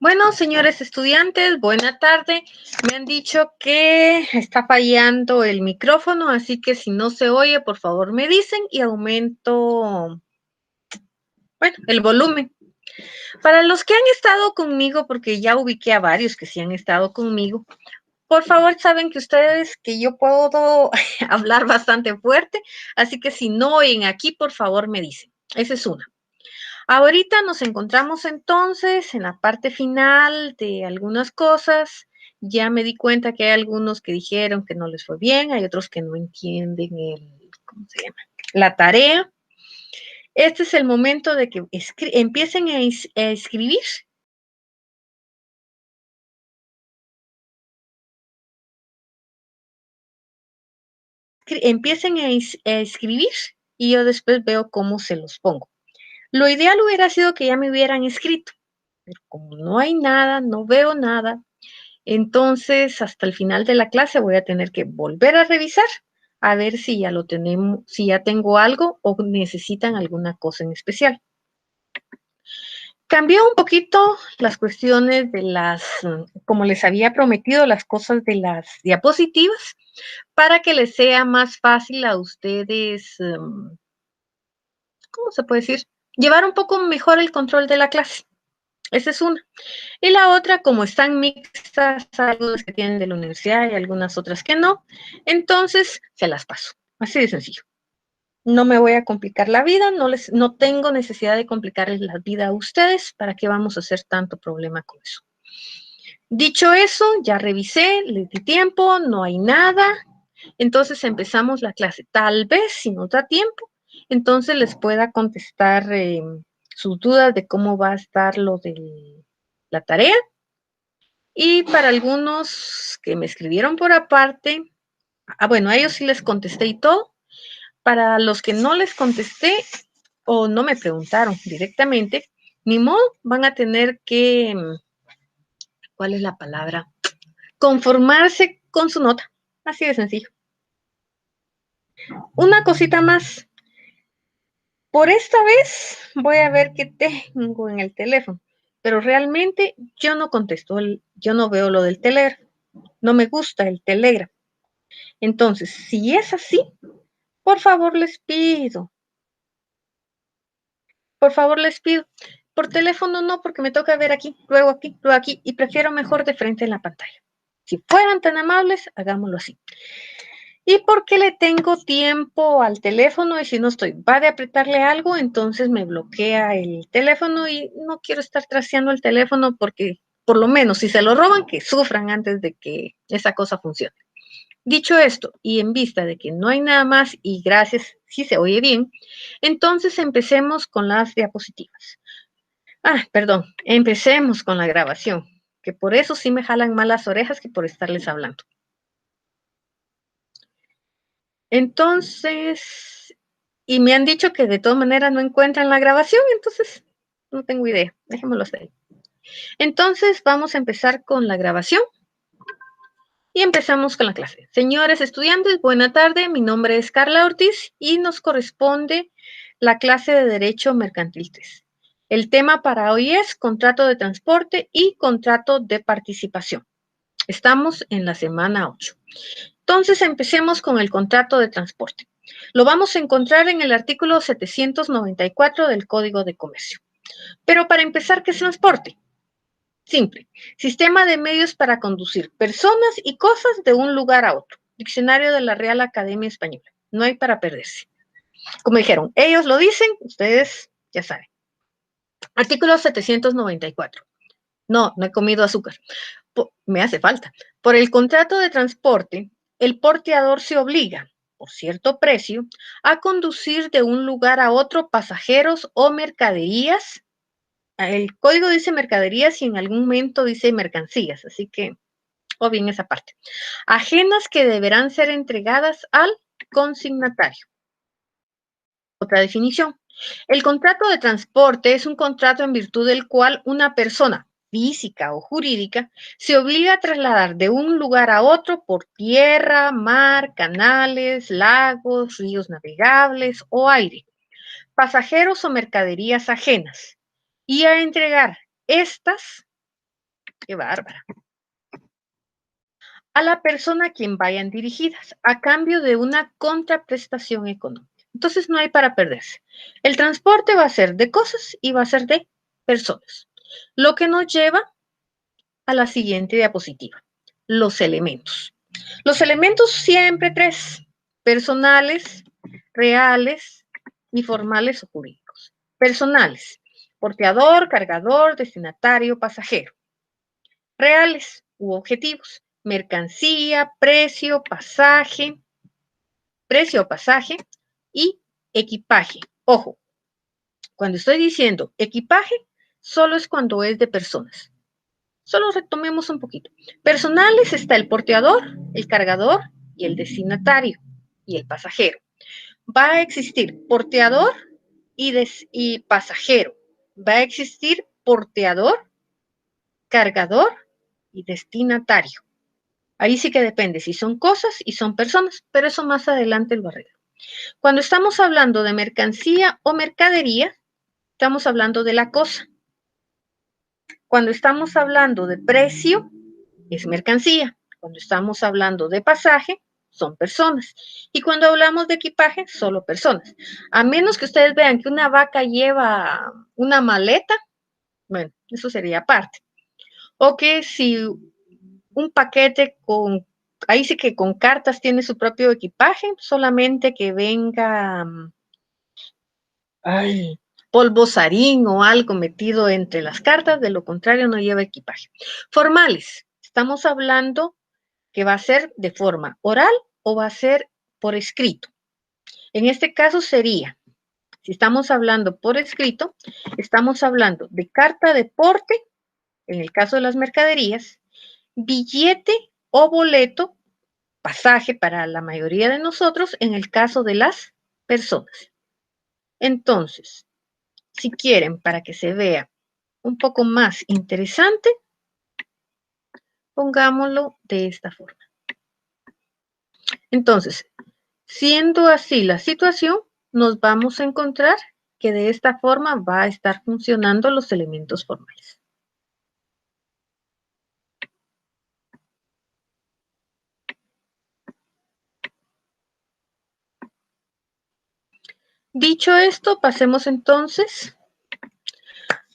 Bueno, señores estudiantes, buena tarde. Me han dicho que está fallando el micrófono, así que si no se oye, por favor me dicen y aumento, bueno, el volumen. Para los que han estado conmigo, porque ya ubiqué a varios que sí han estado conmigo, por favor, saben que ustedes, que yo puedo hablar bastante fuerte, así que si no oyen aquí, por favor me dicen. Esa es una. Ahorita nos encontramos entonces en la parte final de algunas cosas. Ya me di cuenta que hay algunos que dijeron que no les fue bien, hay otros que no entienden ¿cómo se llama? La tarea. Este es el momento de que empiecen a escribir. Empiecen a escribir y yo después veo cómo se los pongo. Lo ideal hubiera sido que ya me hubieran escrito, pero como no hay nada, no veo nada, entonces, hasta el final de la clase voy a tener que volver a revisar a ver si ya lo tenemos, si ya tengo algo o necesitan alguna cosa en especial. Cambió un poquito las cuestiones de como les había prometido, las cosas de las diapositivas para que les sea más fácil a ustedes, ¿cómo se puede decir? Llevar un poco mejor el control de la clase. Esa es una. Y la otra, como están mixtas, algunas que tienen de la universidad y algunas otras que no, entonces se las paso. Así de sencillo. No me voy a complicar la vida, no tengo necesidad de complicarles la vida a ustedes. ¿Para qué vamos a hacer tanto problema con eso? Dicho eso, ya revisé, les di tiempo, no hay nada. Entonces empezamos la clase. Tal vez, si nos da tiempo, entonces les pueda contestar sus dudas de cómo va a estar lo de la tarea. Y para algunos que me escribieron por aparte, bueno, a ellos sí les contesté y todo. Para los que no les contesté o no me preguntaron directamente, ni modo, van a tener que, ¿cuál es la palabra? Conformarse con su nota. Así de sencillo. Una cosita más. Por esta vez voy a ver qué tengo en el teléfono, pero realmente yo no contesto, yo no veo lo del Telegram, no me gusta el Telegram. Entonces, si es así, por favor les pido, por teléfono no, porque me toca ver aquí, luego aquí, y prefiero mejor de frente en la pantalla. Si fueran tan amables, hagámoslo así. ¿Y por qué le tengo tiempo al teléfono? Y si no estoy, va de apretarle algo, entonces me bloquea el teléfono y no quiero estar trasteando el teléfono porque, por lo menos, si se lo roban, que sufran antes de que esa cosa funcione. Dicho esto, y en vista de que no hay nada más y gracias si se oye bien, entonces empecemos con las diapositivas. Perdón, empecemos con la grabación, que por eso sí me jalan más las orejas que por estarles hablando. Entonces, y me han dicho que de todas maneras no encuentran la grabación, entonces no tengo idea, dejémoslo ahí. Entonces vamos a empezar con la grabación. Y empezamos con la clase. Señores estudiantes, buena tarde. Mi nombre es Carla Ortiz y nos corresponde la clase de Derecho Mercantil 3. El tema para hoy es contrato de transporte y contrato de participación. Estamos en la semana 8. Entonces, empecemos con el contrato de transporte. Lo vamos a encontrar en el artículo 794 del Código de Comercio. Pero para empezar, ¿qué es transporte? Simple. Sistema de medios para conducir personas y cosas de un lugar a otro. Diccionario de la Real Academia Española. No hay para perderse. Como dijeron, ellos lo dicen, ustedes ya saben. Artículo 794. No he comido azúcar. Me hace falta. Por el contrato de transporte, el porteador se obliga, por cierto precio, a conducir de un lugar a otro pasajeros o mercaderías. El código dice mercaderías y en algún momento dice mercancías, así que, o bien esa parte. Ajenas que deberán ser entregadas al consignatario. Otra definición. El contrato de transporte es un contrato en virtud del cual una persona física o jurídica se obliga a trasladar de un lugar a otro por tierra, mar, canales, lagos, ríos navegables o aire, pasajeros o mercaderías ajenas, y a entregar estas Qué bárbara. A la persona a quien vayan dirigidas, a cambio de una contraprestación económica. Entonces no hay para perderse. El transporte va a ser de cosas y va a ser de personas. Lo que nos lleva a la siguiente diapositiva, los elementos. Los elementos siempre tres, personales, reales y formales o jurídicos. Personales, porteador, cargador, destinatario, pasajero. Reales u objetivos, mercancía, precio o pasaje y equipaje. Ojo, cuando estoy diciendo equipaje, solo es cuando es de personas. Solo retomemos un poquito. Personales está el porteador, el cargador y el destinatario y el pasajero. Va a existir porteador y pasajero. Va a existir porteador, cargador y destinatario. Ahí sí que depende si son cosas y son personas, pero eso más adelante lo arreglo. Cuando estamos hablando de mercancía o mercadería, estamos hablando de la cosa. Cuando estamos hablando de precio, es mercancía. Cuando estamos hablando de pasaje, son personas. Y cuando hablamos de equipaje, solo personas. A menos que ustedes vean que una vaca lleva una maleta, bueno, eso sería aparte. O que si un paquete con, ahí sí que con cartas tiene su propio equipaje, solamente que venga, ay, polvozarín o algo metido entre las cartas, de lo contrario no lleva equipaje. Formales, estamos hablando que va a ser de forma oral o va a ser por escrito. En este caso sería, si estamos hablando por escrito, estamos hablando de carta de porte, en el caso de las mercaderías, billete o boleto, pasaje para la mayoría de nosotros, en el caso de las personas. Entonces, si quieren, para que se vea un poco más interesante, pongámoslo de esta forma. Entonces, siendo así la situación, nos vamos a encontrar que de esta forma va a estar funcionando los elementos formales. Dicho esto, pasemos entonces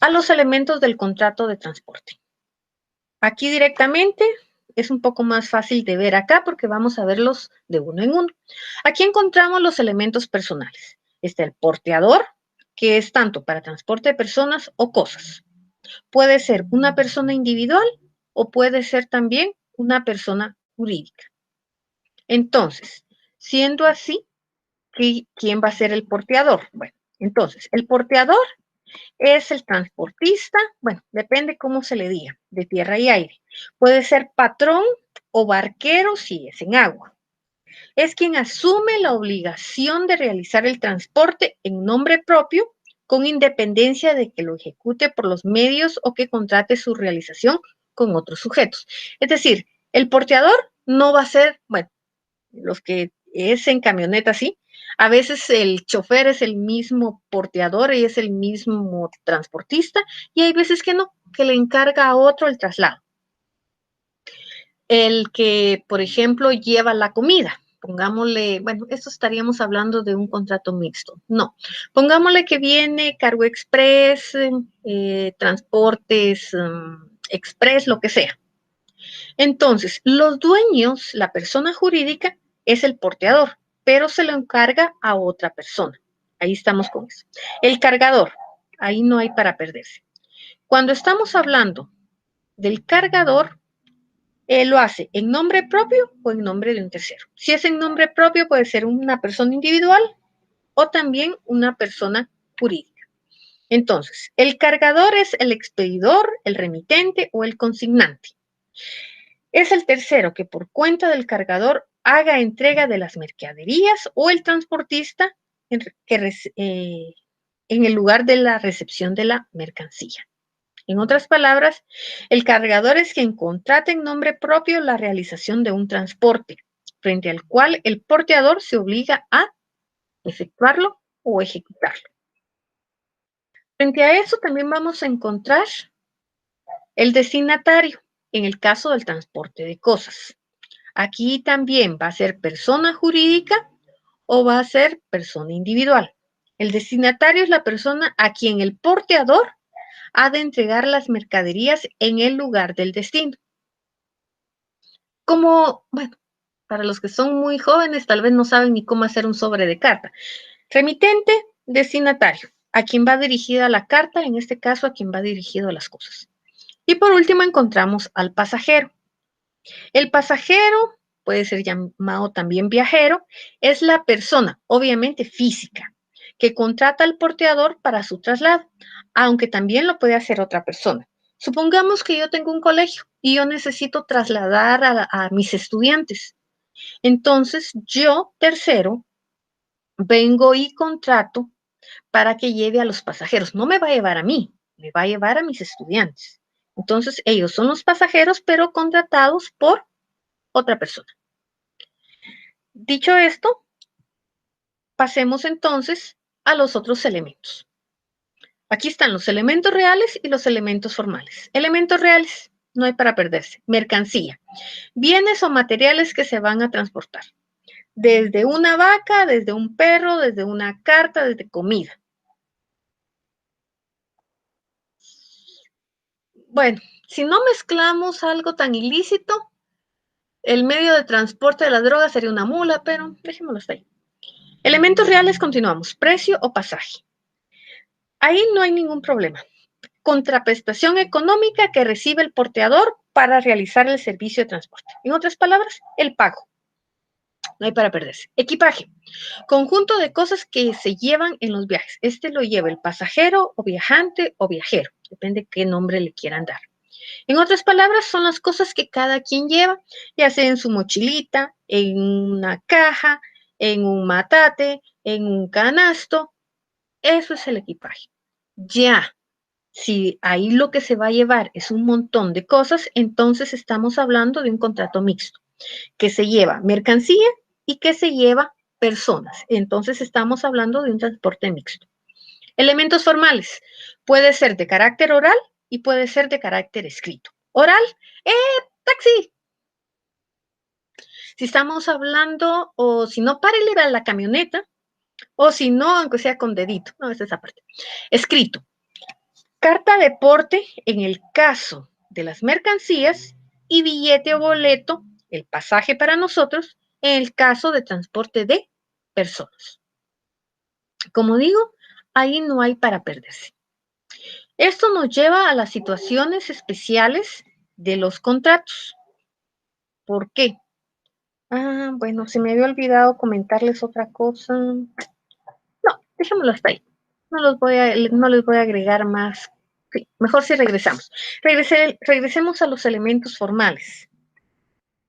a los elementos del contrato de transporte. Aquí directamente es un poco más fácil de ver acá porque vamos a verlos de uno en uno. Aquí encontramos los elementos personales. Está el porteador, que es tanto para transporte de personas o cosas. Puede ser una persona individual o puede ser también una persona jurídica. Entonces, siendo así, ¿quién va a ser el porteador? Bueno, entonces, el porteador es el transportista, bueno, depende cómo se le diga, de tierra y aire. Puede ser patrón o barquero si es en agua. Es quien asume la obligación de realizar el transporte en nombre propio, con independencia de que lo ejecute por los medios o que contrate su realización con otros sujetos. Es decir, el porteador no va a ser, bueno, los que es en camioneta, sí. A veces el chofer es el mismo porteador y es el mismo transportista, y hay veces que no, que le encarga a otro el traslado. El que, por ejemplo, lleva la comida, pongámosle, bueno, esto estaríamos hablando de un contrato mixto. No, pongámosle que viene Cargo Express, transportes express, lo que sea. Entonces, los dueños, la persona jurídica, es el porteador, pero se lo encarga a otra persona. Ahí estamos con eso. El cargador, ahí no hay para perderse. Cuando estamos hablando del cargador, él lo hace en nombre propio o en nombre de un tercero. Si es en nombre propio, puede ser una persona individual o también una persona jurídica. Entonces, el cargador es el expedidor, el remitente o el consignante. Es el tercero que por cuenta del cargador haga entrega de las mercaderías o el transportista en el lugar de la recepción de la mercancía. En otras palabras, el cargador es quien contrata en nombre propio la realización de un transporte, frente al cual el porteador se obliga a efectuarlo o ejecutarlo. Frente a eso también vamos a encontrar El destinatario, en el caso del transporte de cosas. Aquí también va a ser persona jurídica o va a ser persona individual. El destinatario es la persona a quien el porteador ha de entregar las mercaderías en el lugar del destino. Como, bueno, para los que son muy jóvenes, tal vez no saben ni cómo hacer un sobre de carta. Remitente, destinatario, a quien va dirigida la carta, en este caso a quien va dirigido las cosas. Y por último encontramos al pasajero. El pasajero, puede ser llamado también viajero, es la persona, obviamente física, que contrata al porteador para su traslado, aunque también lo puede hacer otra persona. Supongamos que yo tengo un colegio y yo necesito trasladar a mis estudiantes. Entonces, yo, tercero, vengo y contrato para que lleve a los pasajeros. No me va a llevar a mí, me va a llevar a mis estudiantes. Entonces, ellos son los pasajeros, pero contratados por otra persona. Dicho esto, pasemos entonces a los otros elementos. Aquí están los elementos reales y los elementos formales. Elementos reales, no hay para perderse. Mercancía, bienes o materiales que se van a transportar. Desde una vaca, desde un perro, desde una carta, desde comida. Bueno, si no mezclamos algo tan ilícito, el medio de transporte de la droga sería una mula, pero dejémoslo hasta ahí. Elementos reales, continuamos. Precio o pasaje. Ahí no hay ningún problema. Contraprestación económica que recibe el porteador para realizar el servicio de transporte. En otras palabras, el pago. No hay para perderse. Equipaje. Conjunto de cosas que se llevan en los viajes. Este lo lleva el pasajero o viajante o viajero. Depende qué nombre le quieran dar. En otras palabras, son las cosas que cada quien lleva, ya sea en su mochilita, en una caja, en un matate, en un canasto. Eso es el equipaje. Ya, si ahí lo que se va a llevar es un montón de cosas, entonces estamos hablando de un contrato mixto, que se lleva mercancía y que se lleva personas. Entonces estamos hablando de un transporte mixto. Elementos formales. Puede ser de carácter oral y puede ser de carácter escrito. Oral, ¡eh, taxi! Si estamos hablando, o si no, párele a la camioneta, o si no, aunque sea con dedito. No, es esa parte. Escrito. Carta de porte en el caso de las mercancías y billete o boleto, el pasaje para nosotros, en el caso de transporte de personas. Como digo, ahí no hay para perderse. Esto nos lleva a las situaciones especiales de los contratos. ¿Por qué? Bueno, se me había olvidado comentarles otra cosa. No, dejémoslo hasta ahí. No les voy a agregar más. Sí, mejor si regresamos. Regresemos a los elementos formales.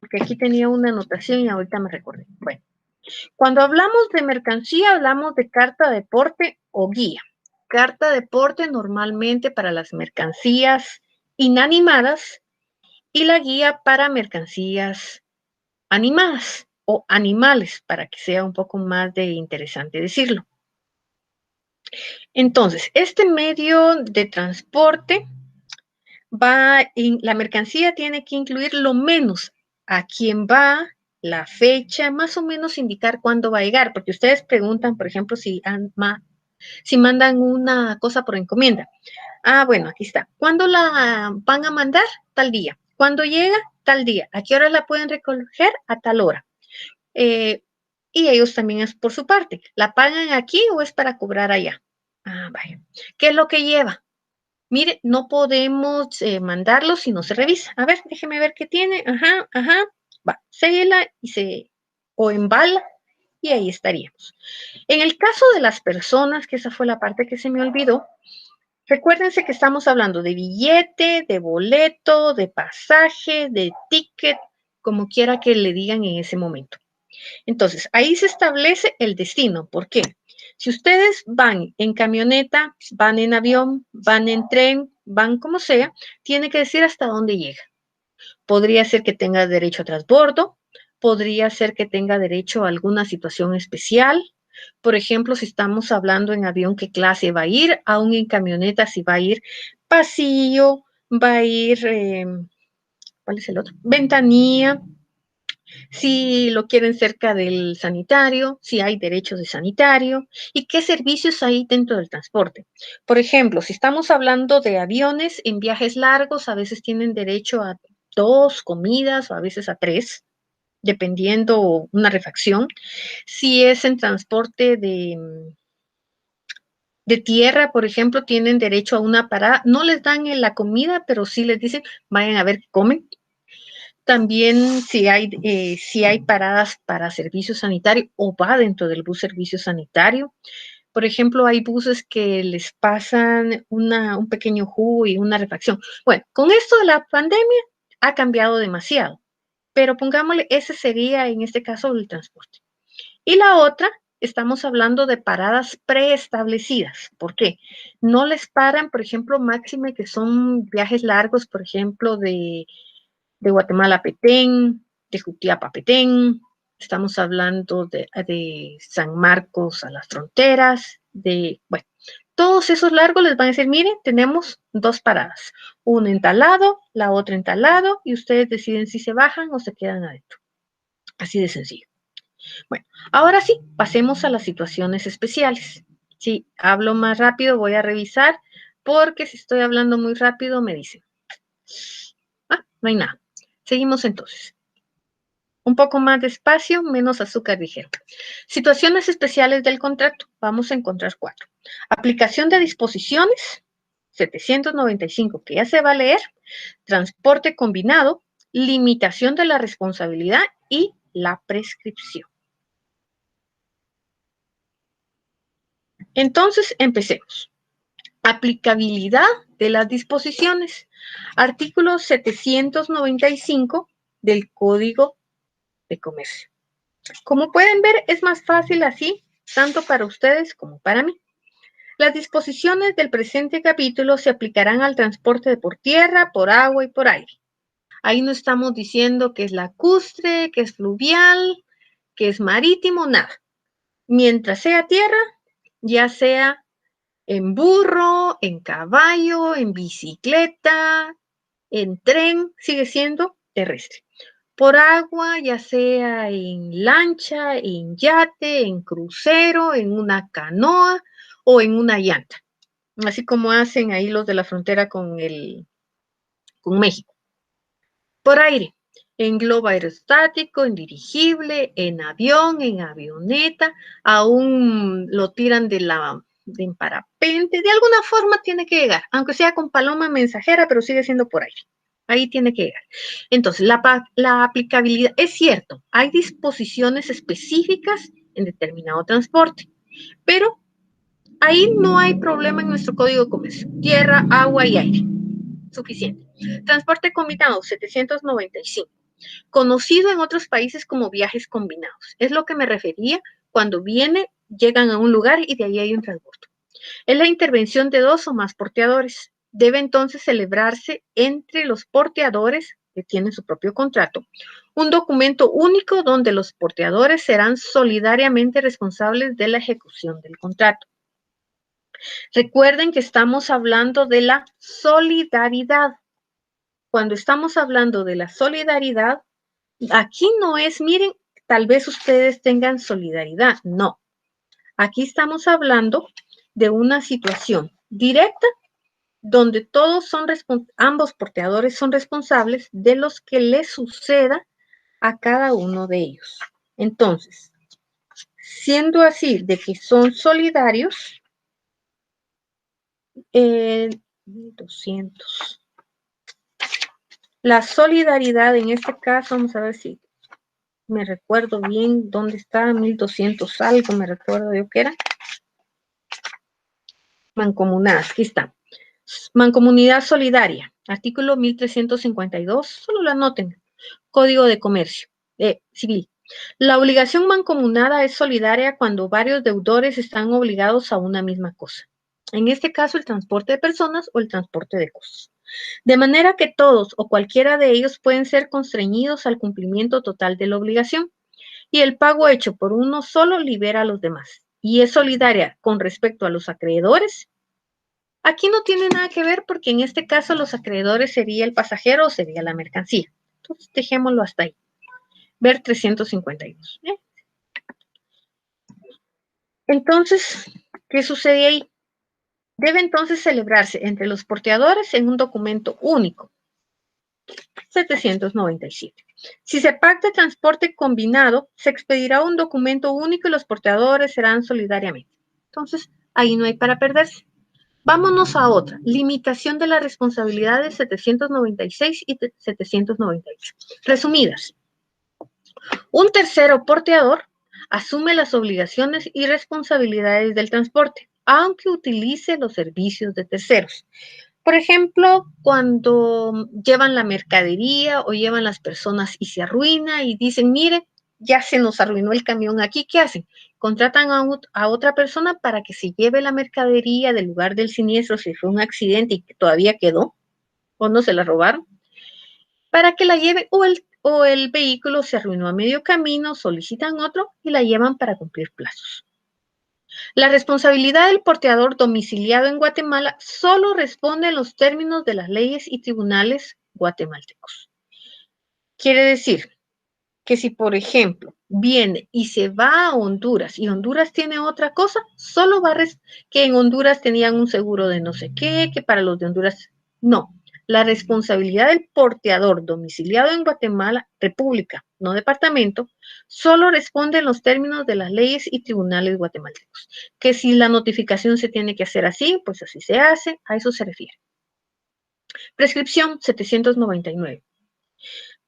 Porque aquí tenía una anotación y ahorita me recordé. Bueno, cuando hablamos de mercancía, hablamos de carta de porte o guía. Carta de porte normalmente para las mercancías inanimadas y la guía para mercancías animadas o animales, para que sea un poco más de interesante decirlo. Entonces, este medio de transporte la mercancía tiene que incluir lo menos a quién va, la fecha, más o menos indicar cuándo va a llegar, porque ustedes preguntan, por ejemplo, si mandan una cosa por encomienda. Bueno, aquí está. ¿Cuándo la van a mandar? Tal día. ¿Cuándo llega? Tal día. ¿A qué hora la pueden recoger? A tal hora. Y ellos también es por su parte. ¿La pagan aquí o es para cobrar allá? Vaya. ¿Qué es lo que lleva? Mire, no podemos mandarlo si no se revisa. A ver, déjeme ver qué tiene. Ajá. Va, séguela o embala y ahí estaríamos. En el caso de las personas, que esa fue la parte que se me olvidó, recuérdense que estamos hablando de billete, de boleto, de pasaje, de ticket, como quiera que le digan en ese momento. Entonces, ahí se establece el destino. ¿Por qué? Si ustedes van en camioneta, van en avión, van en tren, van como sea, tiene que decir hasta dónde llega. Podría ser que tenga derecho a transbordo, podría ser que tenga derecho a alguna situación especial. Por ejemplo, si estamos hablando en avión, ¿qué clase va a ir? Aún en camioneta, si va a ir pasillo, va a ir, ¿cuál es el otro? Ventanilla, si lo quieren cerca del sanitario, si hay derechos de sanitario y qué servicios hay dentro del transporte. Por ejemplo, si estamos hablando de aviones en viajes largos, a veces tienen derecho a 2 comidas o a veces a 3, dependiendo una refacción. Si es en transporte de tierra, por ejemplo, tienen derecho a una parada. No les dan en la comida, pero sí les dicen, vayan a ver qué comen. También si hay paradas para servicio sanitario o va dentro del bus servicio sanitario. Por ejemplo, hay buses que les pasan un pequeño jugo y una refacción. Bueno, con esto de la pandemia ha cambiado demasiado, pero pongámosle, ese sería en este caso el transporte. Y la otra, estamos hablando de paradas preestablecidas. ¿Por qué? No les paran, por ejemplo, máxime que son viajes largos, por ejemplo, de Guatemala a Petén, de Jutiapa a Petén, estamos hablando de San Marcos a las fronteras, bueno, todos esos largos les van a decir, miren, tenemos 2 paradas, una en tal lado, la otra en tal lado, y ustedes deciden si se bajan o se quedan adentro. Así de sencillo. Bueno, ahora sí, pasemos a las situaciones especiales. Si hablo más rápido, voy a revisar, porque si estoy hablando muy rápido, me dicen. No hay nada. Seguimos entonces. Un poco más despacio, menos azúcar, dijeron. Situaciones especiales del contrato. Vamos a encontrar 4. Aplicación de disposiciones, 795, que ya se va a leer. Transporte combinado, limitación de la responsabilidad y la prescripción. Entonces, empecemos. Aplicabilidad de las disposiciones. Artículo 795 del Código de Comercio. Como pueden ver, es más fácil así, tanto para ustedes como para mí. Las disposiciones del presente capítulo se aplicarán al transporte por tierra, por agua y por aire. Ahí no estamos diciendo que es lacustre, que es fluvial, que es marítimo, nada. Mientras sea tierra, ya sea en burro, en caballo, en bicicleta, en tren, sigue siendo terrestre. Por agua, ya sea en lancha, en yate, en crucero, en una canoa o en una llanta, así como hacen ahí los de la frontera con México. Por aire, en globo aerostático, en dirigible, en avión, en avioneta, aún lo tiran en parapente, de alguna forma tiene que llegar, aunque sea con paloma mensajera, pero sigue siendo por aire. Ahí tiene que llegar. Entonces, la aplicabilidad, es cierto, hay disposiciones específicas en determinado transporte, pero ahí no hay problema en nuestro Código de Comercio. Tierra, agua y aire. Suficiente. Transporte combinado, 795. Conocido en otros países como viajes combinados. Es lo que me refería cuando llegan a un lugar y de ahí hay un transbordo. Es la intervención de 2 o más porteadores. Debe entonces celebrarse entre los porteadores que tienen su propio contrato un documento único donde los porteadores serán solidariamente responsables de la ejecución del contrato. Recuerden que estamos hablando de la solidaridad. Cuando estamos hablando de la solidaridad, aquí no es, miren, tal vez ustedes tengan solidaridad. No. Aquí estamos hablando de una situación directa donde ambos porteadores son responsables de los que les suceda a cada uno de ellos. Entonces, siendo así de que son solidarios, 1200. La solidaridad en este caso, vamos a ver si me recuerdo bien dónde está, 1200 algo, me recuerdo yo que era. Mancomunadas, aquí está. Mancomunidad solidaria, artículo 1352, solo lo anoten. Código de Comercio Civil. La obligación mancomunada es solidaria cuando varios deudores están obligados a una misma cosa. En este caso, el transporte de personas o el transporte de cosas. De manera que todos o cualquiera de ellos pueden ser constreñidos al cumplimiento total de la obligación y el pago hecho por uno solo libera a los demás y es solidaria con respecto a los acreedores Aquí no tiene nada que ver porque en este caso los acreedores sería el pasajero o sería la mercancía. Entonces, dejémoslo hasta ahí. Ver 352. Entonces, ¿qué sucede ahí? Debe entonces celebrarse entre los porteadores en un documento único. 797. Si se pacta transporte combinado, se expedirá un documento único y los porteadores serán solidariamente. Entonces, ahí no hay para perderse. Vámonos a otra. Limitación de las responsabilidades 796 y 798. Resumidas. Un tercero porteador asume las obligaciones y responsabilidades del transporte, aunque utilice los servicios de terceros. Por ejemplo, cuando llevan la mercadería o llevan las personas y se arruina y dicen, mire, ya se nos arruinó el camión aquí, ¿qué hacen? Contratan a otra persona para que se lleve la mercadería del lugar del siniestro si fue un accidente y que todavía quedó o no se la robaron, para que la lleve o el vehículo se arruinó a medio camino, solicitan otro y la llevan para cumplir plazos. La responsabilidad del porteador domiciliado en Guatemala solo responde en los términos de las leyes y tribunales guatemaltecos. Quiere decir que si, por ejemplo, viene y se va a Honduras y Honduras tiene otra cosa, solo va a que en Honduras tenían un seguro de no sé qué, que para los de Honduras no. La responsabilidad del porteador domiciliado en Guatemala, República, no departamento, solo responde en los términos de las leyes y tribunales guatemaltecos. Que si la notificación se tiene que hacer así, pues así se hace, a eso se refiere. Prescripción 799.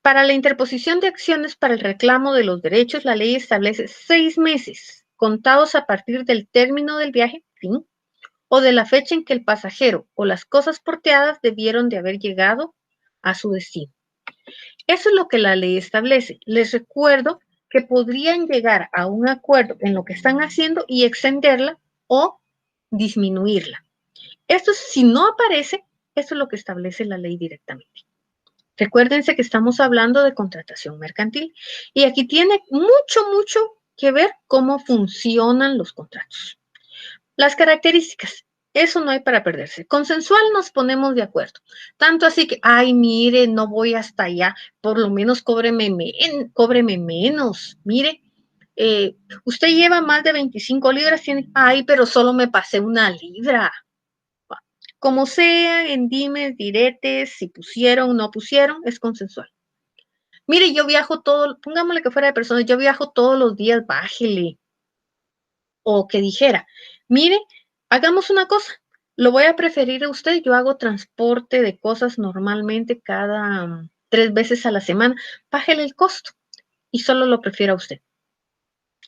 Para la interposición de acciones para el reclamo de los derechos, la ley establece 6 meses, contados a partir del término del viaje, fin, o de la fecha en que el pasajero o las cosas porteadas debieron de haber llegado a su destino. Eso es lo que la ley establece. Les recuerdo que podrían llegar a un acuerdo en lo que están haciendo y extenderla o disminuirla. Esto, si no aparece, esto es lo que establece la ley directamente. Recuérdense que estamos hablando de contratación mercantil y aquí tiene mucho que ver cómo funcionan los contratos. Las características, eso no hay para perderse. Consensual nos ponemos de acuerdo. Tanto así que, ay, mire, no voy hasta allá, por lo menos cóbreme menos. Mire, usted lleva más de 25 libras, tiene, ay, pero solo me pasé 1 libra. Como sea, en dimes, diretes, si pusieron o no pusieron, es consensual. Mire, yo viajo todo, pongámosle que fuera de personas, yo viajo todos los días, bájele. O que dijera, mire, hagamos una cosa, lo voy a preferir a usted, yo hago transporte de cosas normalmente cada 3 veces a la semana, bájele el costo y solo lo prefiero a usted.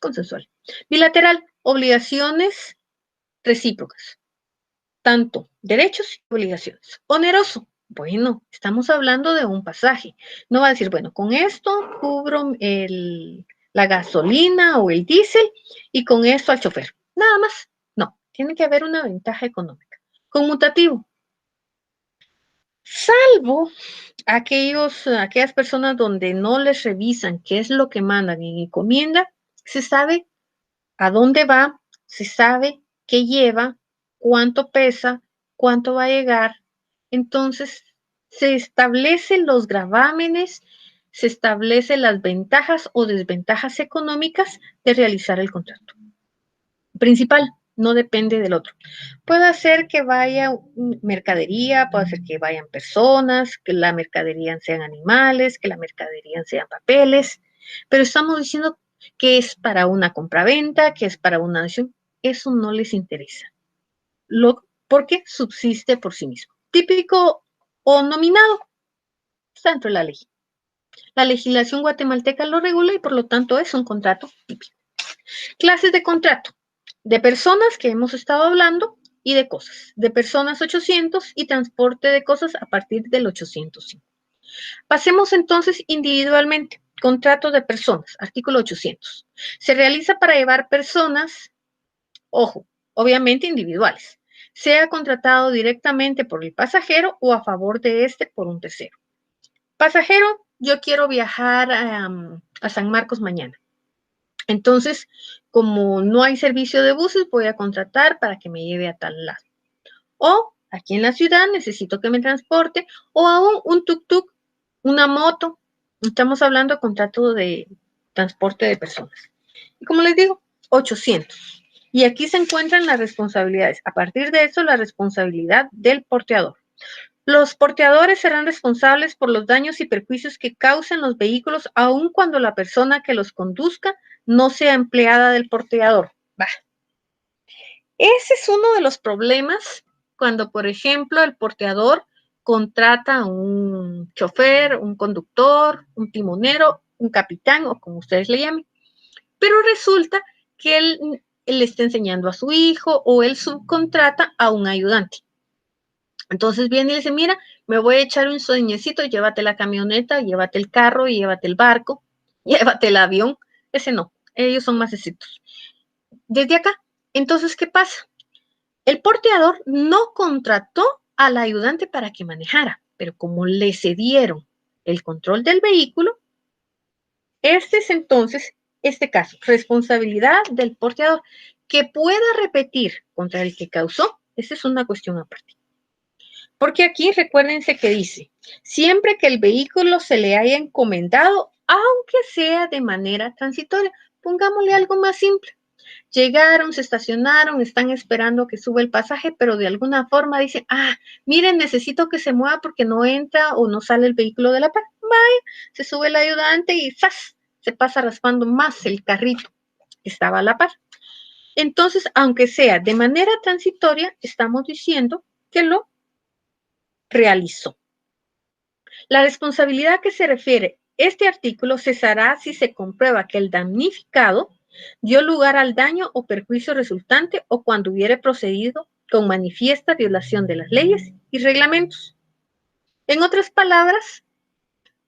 Consensual. Bilateral, obligaciones recíprocas, tanto derechos y obligaciones. Oneroso. Bueno, estamos hablando de un pasaje. No va a decir, bueno, con esto cubro la gasolina o el diésel y con esto al chofer. Nada más. No, tiene que haber una ventaja económica. Conmutativo. Salvo aquellas personas donde no les revisan qué es lo que mandan en encomienda, se sabe a dónde va, se sabe qué lleva, cuánto pesa, cuánto va a llegar. Entonces, se establecen los gravámenes, se establecen las ventajas o desventajas económicas de realizar el contrato. Principal, no depende del otro. Puede ser que vaya mercadería, puede ser que vayan personas, que la mercadería sean animales, que la mercadería sean papeles, pero estamos diciendo que es para una compraventa, que es para una nación. Eso no les interesa, porque subsiste por sí mismo. Típico o nominado está dentro de la ley. La legislación guatemalteca lo regula y por lo tanto es un contrato típico. Clases de contrato. De personas que hemos estado hablando y de cosas. De personas 800 y transporte de cosas a partir del 805. Pasemos entonces individualmente. Contrato de personas, artículo 800. Se realiza para llevar personas, ojo, obviamente individuales, sea contratado directamente por el pasajero o a favor de este por un tercero. Pasajero, yo quiero viajar a San Marcos mañana. Entonces, como no hay servicio de buses, voy a contratar para que me lleve a tal lado. O aquí en la ciudad necesito que me transporte, o aún un tuk-tuk, una moto. Estamos hablando de contrato de transporte de personas. Y como les digo, 800. Y aquí se encuentran las responsabilidades. A partir de eso, la responsabilidad del porteador. Los porteadores serán responsables por los daños y perjuicios que causen los vehículos, aun cuando la persona que los conduzca no sea empleada del porteador. Bah. Ese es uno de los problemas cuando, por ejemplo, el porteador contrata a un chofer, un conductor, un timonero, un capitán o como ustedes le llamen. Pero resulta que él le está enseñando a su hijo o él subcontrata a un ayudante. Entonces viene y le dice, mira, me voy a echar un sueñecito, llévate la camioneta, llévate el carro, llévate el barco, llévate el avión. Ese no, ellos son más estrictos. Desde acá, entonces, ¿qué pasa? El porteador no contrató al ayudante para que manejara, pero como le cedieron el control del vehículo, este es entonces, este caso, responsabilidad del porteador, que pueda repetir contra el que causó, esa es una cuestión aparte. Porque aquí recuérdense que dice, siempre que el vehículo se le haya encomendado, aunque sea de manera transitoria, pongámosle algo más simple. Llegaron, se estacionaron, están esperando que suba el pasaje, pero de alguna forma dicen, miren, necesito que se mueva porque no entra o no sale el vehículo de la par. Vaya, se sube el ayudante y ¡zas! Se pasa raspando más el carrito que estaba a la par. Entonces, aunque sea de manera transitoria, estamos diciendo que lo realizó. La responsabilidad que se refiere este artículo cesará si se comprueba que el damnificado dio lugar al daño o perjuicio resultante o cuando hubiere procedido con manifiesta violación de las leyes y reglamentos. En otras palabras,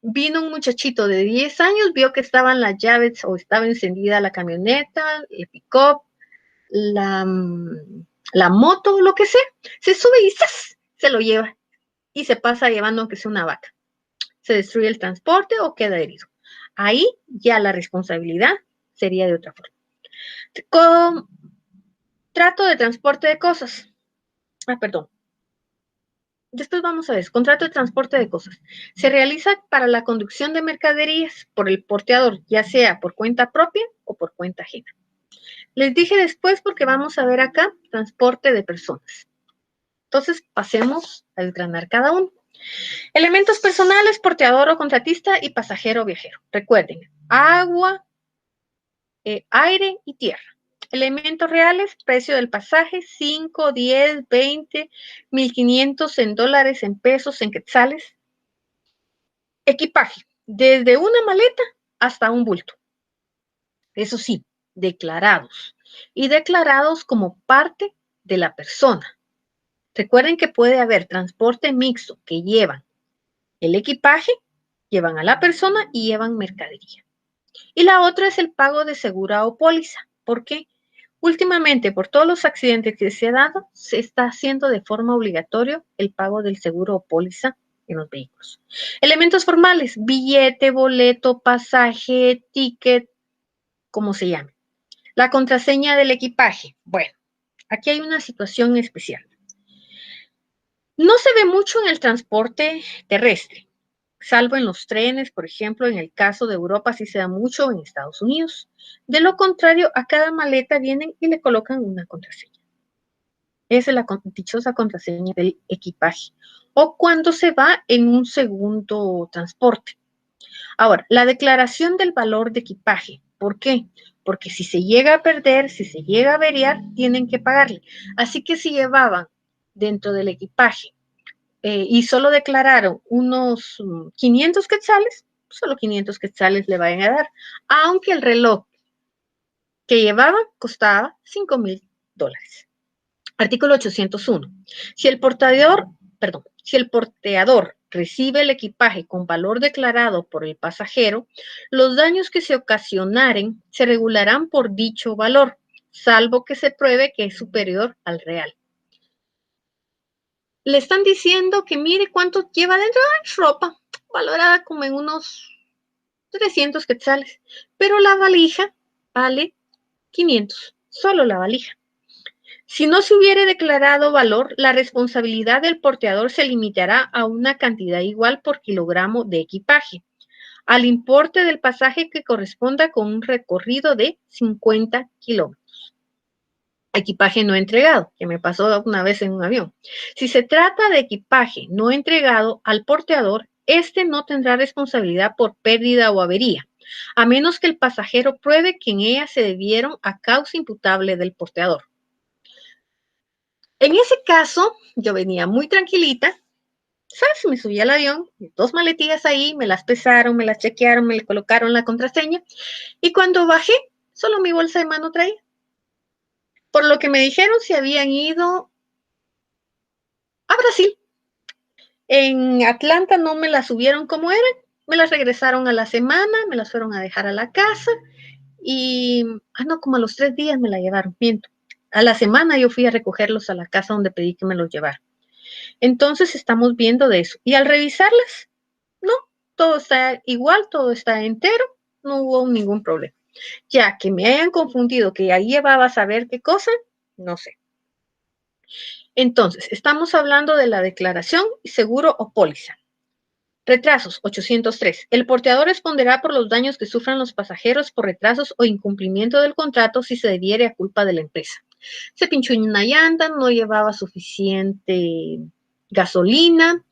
vino un muchachito de 10 años, vio que estaban las llaves o estaba encendida la camioneta, el pick-up, la moto, lo que sea, se sube y ¡zas! Se lo lleva y se pasa llevando aunque sea una vaca. Se destruye el transporte o queda herido. Ahí ya la responsabilidad sería de otra forma. Contrato de transporte de cosas. Perdón. Después vamos a ver, contrato de transporte de cosas. Se realiza para la conducción de mercaderías por el porteador, ya sea por cuenta propia o por cuenta ajena. Les dije después porque vamos a ver acá transporte de personas. Entonces, pasemos a desgranar cada uno. Elementos personales, porteador o contratista y pasajero o viajero. Recuerden, agua, aire y tierra. Elementos reales, precio del pasaje, 5, 10, 20, 1,500 en dólares, en pesos, en quetzales. Equipaje, desde una maleta hasta un bulto. Eso sí, declarados. Y declarados como parte de la persona. Recuerden que puede haber transporte mixto que llevan el equipaje, llevan a la persona y llevan mercadería. Y la otra es el pago de seguro o póliza. ¿Por qué? Últimamente, por todos los accidentes que se han dado, se está haciendo de forma obligatoria el pago del seguro o póliza en los vehículos. Elementos formales, billete, boleto, pasaje, ticket, como se llame. La contraseña del equipaje. Bueno, aquí hay una situación especial. No se ve mucho en el transporte terrestre, salvo en los trenes, por ejemplo, en el caso de Europa sí se da mucho en Estados Unidos. De lo contrario, a cada maleta vienen y le colocan una contraseña. Esa es la dichosa contraseña del equipaje. O cuando se va en un segundo transporte. Ahora, la declaración del valor de equipaje. ¿Por qué? Porque si se llega a perder, si se llega a averiar, tienen que pagarle. Así que si llevaban dentro del equipaje y solo declararon unos 500 quetzales, solo 500 quetzales le van a dar, aunque el reloj que llevaban costaba $5,000. Artículo 801. Si el porteador recibe el equipaje con valor declarado por el pasajero, los daños que se ocasionaren se regularán por dicho valor, salvo que se pruebe que es superior al real. Le están diciendo que mire cuánto lleva dentro de ropa, valorada como en unos 300 quetzales, pero la valija vale 500, solo la valija. Si no se hubiere declarado valor, la responsabilidad del porteador se limitará a una cantidad igual por kilogramo de equipaje, al importe del pasaje que corresponda con un recorrido de 50 kilómetros. Equipaje no entregado, que me pasó una vez en un avión. Si se trata de equipaje no entregado al porteador, este no tendrá responsabilidad por pérdida o avería, a menos que el pasajero pruebe que en ella se debieron a causa imputable del porteador. En ese caso, yo venía muy tranquilita, ¿sabes? Me subí al avión, 2 maletillas ahí, me las pesaron, me las chequearon, me le colocaron la contraseña, y cuando bajé, solo mi bolsa de mano traía. Por lo que me dijeron si habían ido a Brasil. En Atlanta no me las subieron como eran, me las regresaron a la semana, me las fueron a dejar a la casa y, no, como a los 3 días me la llevaron, miento. A la semana yo fui a recogerlos a la casa donde pedí que me los llevaran. Entonces estamos viendo de eso. Y al revisarlas, no, todo está igual, todo está entero, no hubo ningún problema. Ya que me hayan confundido que ahí llevaba a saber qué cosa, no sé. Entonces, estamos hablando de la declaración, seguro o póliza. Retrasos, 803. El porteador responderá por los daños que sufran los pasajeros por retrasos o incumplimiento del contrato si se debiere a culpa de la empresa. Se pinchó una llanta, no llevaba suficiente gasolina,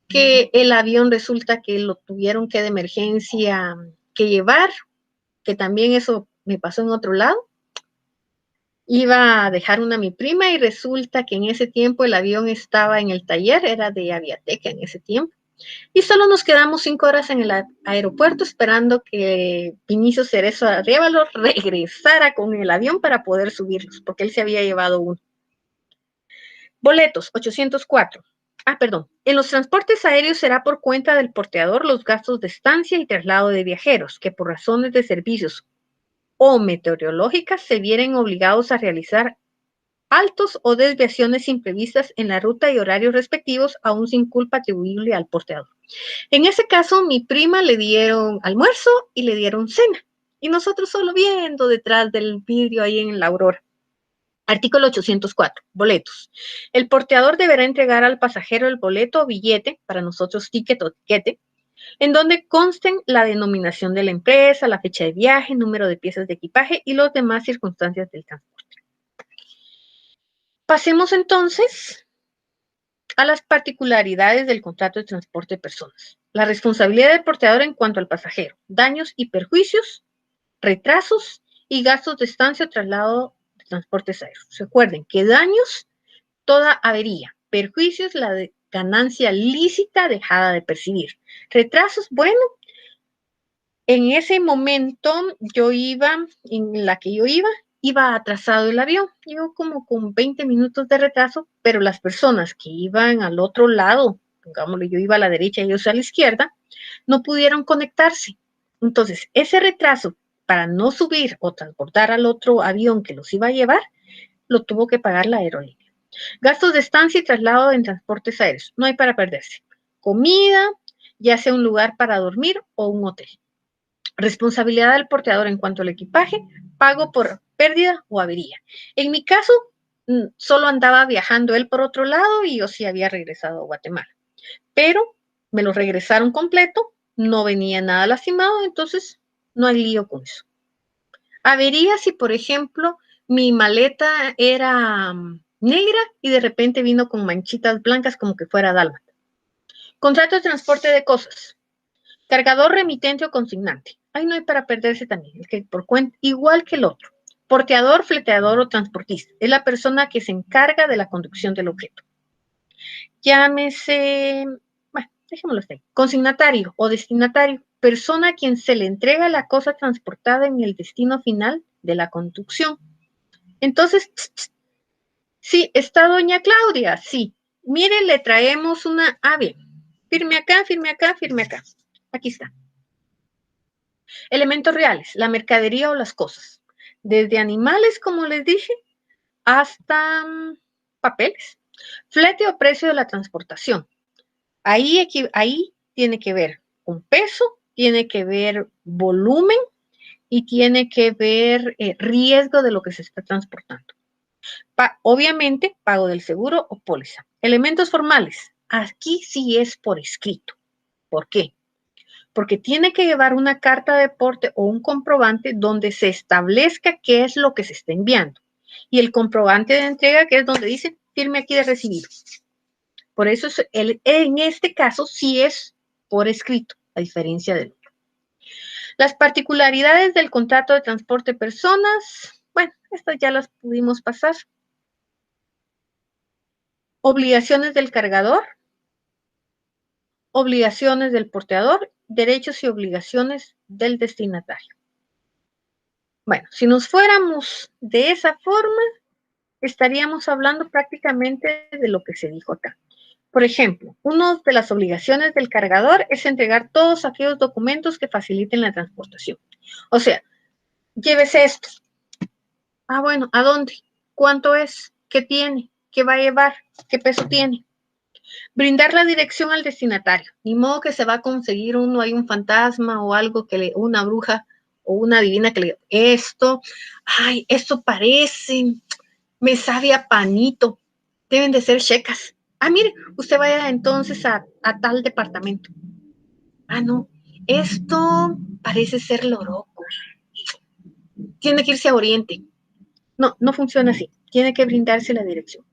que el avión resulta que lo tuvieron que de emergencia que llevar, que también eso me pasó en otro lado. Iba a dejar una a mi prima y resulta que en ese tiempo el avión estaba en el taller, era de Aviateca en ese tiempo. Y solo nos quedamos 5 horas en el aeropuerto esperando que Vinicio Cerezo Arévalo regresara con el avión para poder subirlos, porque él se había llevado uno. Boletos, 804. Perdón. En los transportes aéreos será por cuenta del porteador los gastos de estancia y traslado de viajeros, que por razones de servicios o meteorológicas se vieren obligados a realizar altos o desviaciones imprevistas en la ruta y horarios respectivos, aún sin culpa atribuible al porteador. En ese caso, mi prima le dieron almuerzo y le dieron cena, y nosotros solo viendo detrás del vidrio ahí en la Aurora. Artículo 804. Boletos. El porteador deberá entregar al pasajero el boleto o billete, para nosotros ticket o tiquete, en donde consten la denominación de la empresa, la fecha de viaje, número de piezas de equipaje y las demás circunstancias del transporte. Pasemos entonces a las particularidades del contrato de transporte de personas. La responsabilidad del porteador en cuanto al pasajero, daños y perjuicios, retrasos y gastos de estancia o traslado de transportes aéreos. Recuerden que daños, toda avería, perjuicios, la ganancia lícita dejada de percibir. Retrasos, bueno, en ese momento yo iba, en la que yo iba atrasado el avión, yo como con 20 minutos de retraso, pero las personas que iban al otro lado, pongámosle, yo iba a la derecha y ellos a la izquierda, no pudieron conectarse. Entonces, ese retraso para no subir o transportar al otro avión que los iba a llevar, lo tuvo que pagar la aerolínea. Gastos de estancia y traslado en transportes aéreos, no hay para perderse. Comida, ya sea un lugar para dormir o un hotel. Responsabilidad del porteador en cuanto al equipaje, pago por pérdida o avería. En mi caso, solo andaba viajando él por otro lado y yo sí había regresado a Guatemala. Pero me lo regresaron completo, no venía nada lastimado, entonces no hay lío con eso. Avería si, por ejemplo, mi maleta era negra y de repente vino con manchitas blancas como que fuera dálmata. Contrato de transporte de cosas. Cargador, remitente o consignante. Ahí no hay para perderse también, el que por cuenta, igual que el otro. Porteador, fleteador o transportista. Es la persona que se encarga de la conducción del objeto. Llámese, bueno, dejémoslo así. Consignatario o destinatario. Persona a quien se le entrega la cosa transportada en el destino final de la conducción. Entonces, sí, está doña Claudia, sí. Mire, le traemos una ave. Firme acá, firme acá, firme acá. Aquí está. Elementos reales, la mercadería o las cosas. Desde animales, como les dije, hasta papeles. Flete o precio de la transportación. Ahí tiene que ver con peso, tiene que ver volumen y tiene que ver riesgo de lo que se está transportando. Obviamente, pago del seguro o póliza. Elementos formales. Aquí sí es por escrito. ¿Por qué? Porque tiene que llevar una carta de aporte o un comprobante donde se establezca qué es lo que se está enviando. Y el comprobante de entrega, que es donde dice firme aquí de recibido. Por eso en este caso sí es por escrito, a diferencia del otro. Las particularidades del contrato de transporte de personas, bueno, estas ya las pudimos pasar. Obligaciones del cargador, obligaciones del porteador, derechos y obligaciones del destinatario. Bueno, si nos fuéramos de esa forma, estaríamos hablando prácticamente de lo que se dijo acá. Por ejemplo, una de las obligaciones del cargador es entregar todos aquellos documentos que faciliten la transportación. O sea, llévese esto. Ah, bueno, ¿a dónde? ¿Cuánto es? ¿Qué tiene? ¿Qué va a llevar? ¿Qué peso tiene? Brindar la dirección al destinatario. Ni modo que se va a conseguir uno, hay un fantasma o algo una bruja o una divina que le diga, esto parece, me sabe a panito, deben de ser checas. Ah, mire, usted vaya entonces a tal departamento. Ah, no, esto parece ser loroco. Tiene que irse a Oriente. No, no funciona así. Tiene que brindarse la dirección.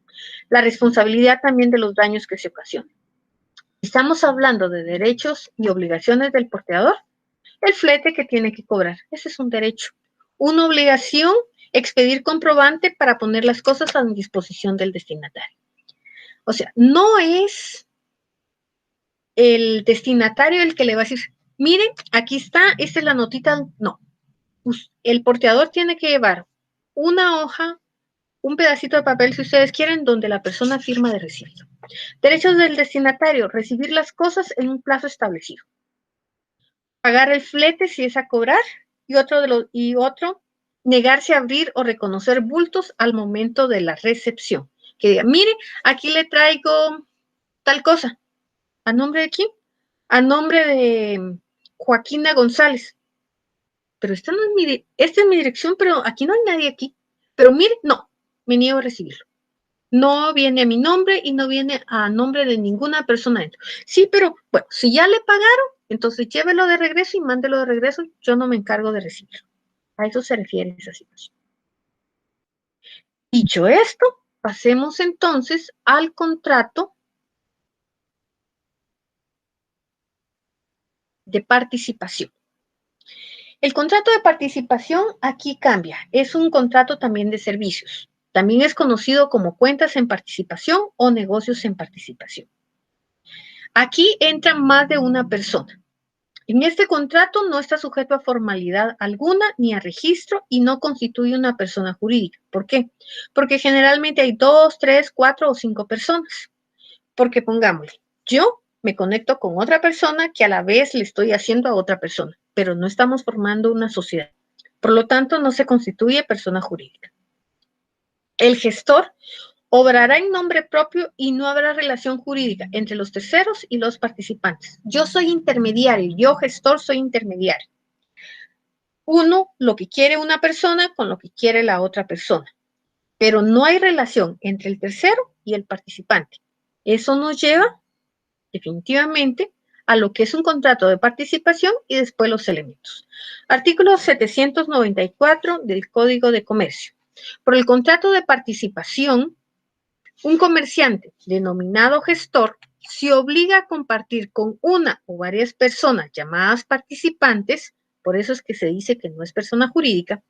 La responsabilidad también de los daños que se ocasionan. Estamos hablando de derechos y obligaciones del porteador. El flete que tiene que cobrar. Ese es un derecho. Una obligación, expedir comprobante para poner las cosas a disposición del destinatario. O sea, no es el destinatario el que le va a decir, miren, aquí está, esta es la notita. No, el porteador tiene que llevar una hoja, un pedacito de papel, si ustedes quieren, donde la persona firma de recibido. Derechos del destinatario, recibir las cosas en un plazo establecido. Pagar el flete si es a cobrar y otro, negarse a abrir o reconocer bultos al momento de la recepción. Que diga, mire, aquí le traigo tal cosa. ¿A nombre de quién? A nombre de Joaquina González. Pero esta es mi dirección, pero aquí no hay nadie aquí. Pero mire, no, me niego a recibirlo. No viene a mi nombre y no viene a nombre de ninguna persona dentro. Sí, pero bueno, si ya le pagaron, entonces llévelo de regreso y mándelo de regreso. Yo no me encargo de recibirlo. A eso se refiere esa situación. Dicho esto, pasemos entonces al contrato de participación. El contrato de participación aquí cambia. Es un contrato también de servicios. También es conocido como cuentas en participación o negocios en participación. Aquí entra más de una persona. En este contrato no está sujeto a formalidad alguna ni a registro y no constituye una persona jurídica. ¿Por qué? Porque generalmente hay 2, 3, 4 o 5 personas. Porque pongámosle, yo me conecto con otra persona que a la vez le estoy haciendo a otra persona, pero no estamos formando una sociedad. Por lo tanto, no se constituye persona jurídica. El gestor obrará en nombre propio y no habrá relación jurídica entre los terceros y los participantes. Yo soy intermediario, yo gestor soy intermediario. Uno, lo que quiere una persona con lo que quiere la otra persona, pero no hay relación entre el tercero y el participante. Eso nos lleva definitivamente a lo que es un contrato de participación y después los elementos. Artículo 794 del Código de Comercio. Por el contrato de participación, un comerciante denominado gestor se obliga a compartir con una o varias personas llamadas participantes, por eso es que se dice que no es persona jurídica,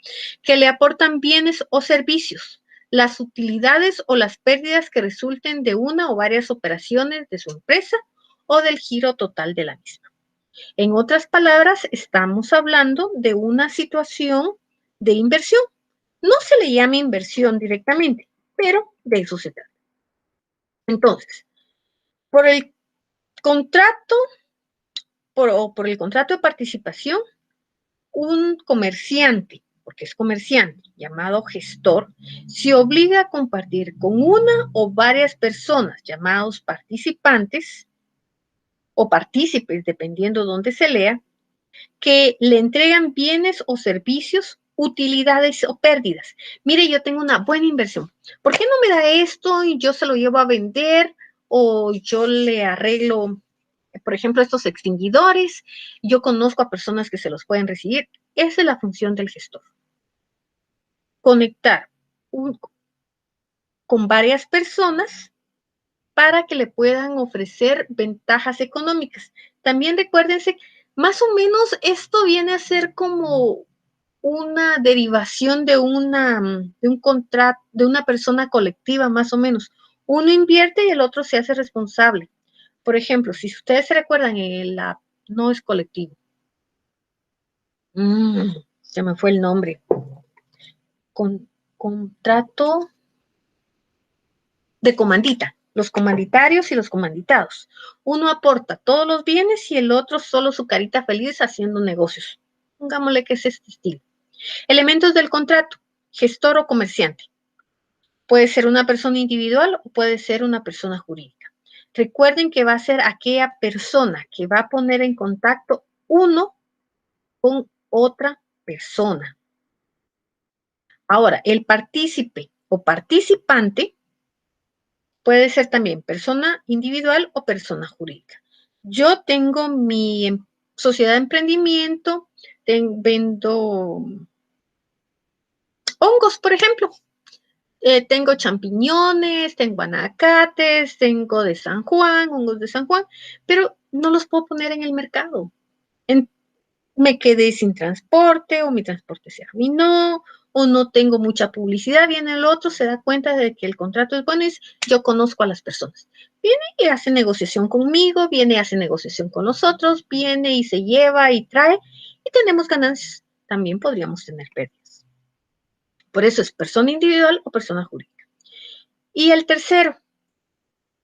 que le aportan bienes o servicios, las utilidades o las pérdidas que resulten de una o varias operaciones de su empresa o del giro total de la misma. En otras palabras, estamos hablando de una situación de inversión. No se le llama inversión directamente, pero de eso se trata. Entonces, por el contrato por el contrato de participación, un comerciante, porque es comerciante, llamado gestor, se obliga a compartir con una o varias personas llamados participantes o partícipes, dependiendo dónde se lea, que le entregan bienes o servicios utilidades o pérdidas. Mire, yo tengo una buena inversión. ¿Por qué no me da esto y yo se lo llevo a vender o yo le arreglo, por ejemplo, estos extinguidores? Yo conozco a personas que se los pueden recibir. Esa es la función del gestor. Conectar con varias personas para que le puedan ofrecer ventajas económicas. También recuérdense, más o menos esto viene a ser como una derivación de un contrato, de una persona colectiva, más o menos. Uno invierte y el otro se hace responsable. Por ejemplo, si ustedes se recuerdan, no es colectivo. Se me fue el nombre. Contrato de comandita, los comanditarios y los comanditados. Uno aporta todos los bienes y el otro solo su carita feliz haciendo negocios. Pongámosle que es este estilo. Elementos del contrato, gestor o comerciante. Puede ser una persona individual o puede ser una persona jurídica. Recuerden que va a ser aquella persona que va a poner en contacto uno con otra persona. Ahora, el partícipe o participante puede ser también persona individual o persona jurídica. Yo tengo mi sociedad de emprendimiento, vendo hongos, por ejemplo. Tengo champiñones, tengo anacates, tengo de San Juan, hongos de San Juan, pero no los puedo poner en el mercado. Me quedé sin transporte o mi transporte se arruinó o no tengo mucha publicidad. Viene el otro, se da cuenta de que el contrato es bueno y dice, yo conozco a las personas. Viene y hace negociación conmigo, viene y hace negociación con nosotros, viene y se lleva y trae y tenemos ganancias. También podríamos tener pérdidas. Por eso es persona individual o persona jurídica. Y el tercero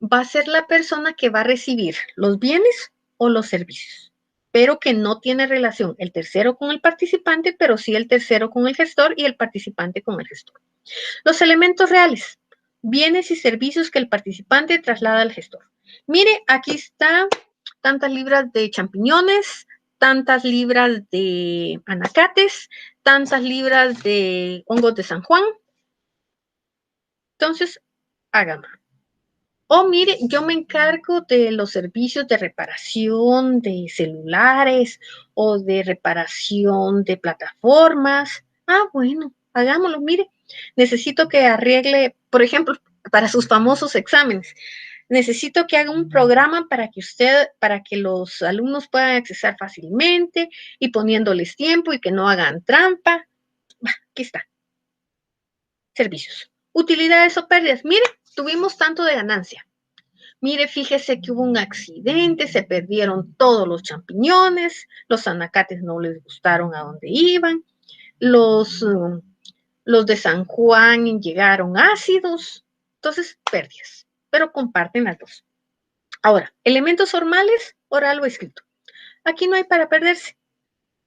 va a ser la persona que va a recibir los bienes o los servicios, pero que no tiene relación el tercero con el participante, pero sí el tercero con el gestor y el participante con el gestor. Los elementos reales, bienes y servicios que el participante traslada al gestor. Mire, aquí está tantas libras de champiñones, tantas libras de anacates, tantas libras de hongos de San Juan. Entonces, hágame. Oh, mire, yo me encargo de los servicios de reparación de celulares o de reparación de plataformas. Ah, bueno, hagámoslo. Mire, necesito que arregle, por ejemplo, para sus famosos exámenes. Necesito que haga un programa para que los alumnos puedan accesar fácilmente y poniéndoles tiempo y que no hagan trampa. Aquí está. Servicios. Utilidades o pérdidas. Mire, tuvimos tanto de ganancia. Mire, fíjese que hubo un accidente, se perdieron todos los champiñones, los anacates no les gustaron a donde iban, los de San Juan llegaron ácidos, entonces pérdidas, pero comparten las dos. Ahora, elementos formales, oral o escrito. Aquí no hay para perderse,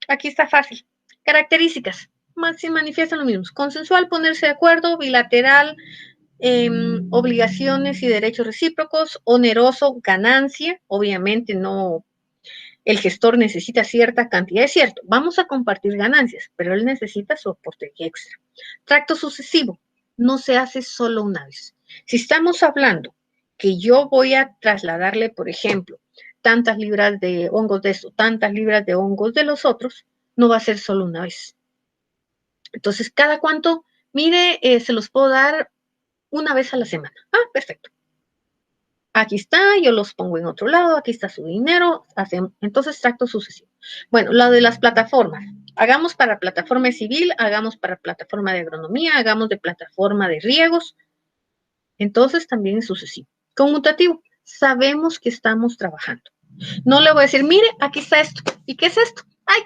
aquí está fácil. Características, más se manifiestan lo mismo. Consensual, ponerse de acuerdo, bilateral, obligaciones y derechos recíprocos, oneroso, ganancia, obviamente no, el gestor necesita cierta cantidad, es cierto, vamos a compartir ganancias, pero él necesita su aporte extra. Tracto sucesivo, no se hace solo una vez. Si estamos hablando que yo voy a trasladarle, por ejemplo, tantas libras de hongos de esto, tantas libras de hongos de los otros, no va a ser solo una vez. Entonces, cada cuánto, mire, se los puedo dar una vez a la semana. Ah, perfecto. Aquí está, yo los pongo en otro lado, aquí está su dinero, entonces tracto sucesivo. Bueno, lo de las plataformas. Hagamos para plataforma civil, hagamos para plataforma de agronomía, hagamos de plataforma de riegos. Entonces también es sucesivo. Conmutativo. Sabemos que estamos trabajando. No le voy a decir, mire, aquí está esto. ¿Y qué es esto? Ay,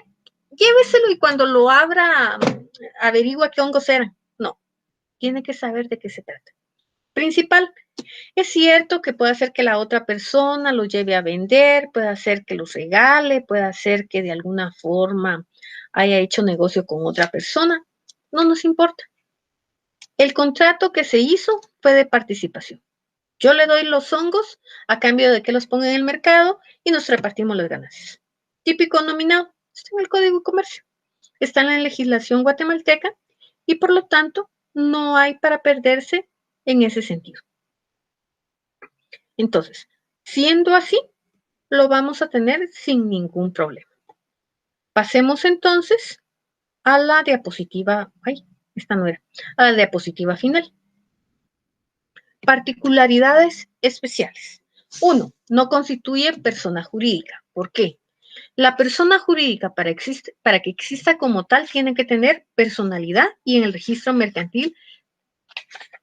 lléveselo y cuando lo abra, averigua qué hongos eran. No, tiene que saber de qué se trata. Principal, es cierto que puede hacer que la otra persona los lleve a vender, puede hacer que los regale, puede hacer que de alguna forma haya hecho negocio con otra persona. No nos importa. El contrato que se hizo fue de participación. Yo le doy los hongos a cambio de que los ponga en el mercado y nos repartimos las ganancias. Típico nominado, está en el Código de Comercio. está en la legislación guatemalteca y por lo tanto no hay para perderse en ese sentido. Entonces, siendo así, lo vamos a tener sin ningún problema. Pasemos entonces a la diapositiva, esta no era, a la diapositiva final. Particularidades especiales. 1. No constituye persona jurídica. ¿Por qué? La persona jurídica para que exista como tal tiene que tener personalidad y en el registro mercantil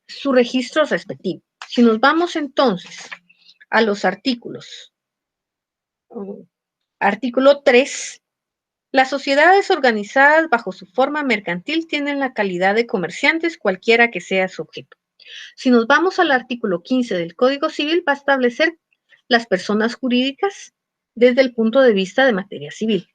su registro respectivo. Si nos vamos entonces a los artículos, artículo 3, las sociedades organizadas bajo su forma mercantil tienen la calidad de comerciantes cualquiera que sea su objeto. Si nos vamos al artículo 15 del Código Civil, va a establecer las personas jurídicas desde el punto de vista de materia civil.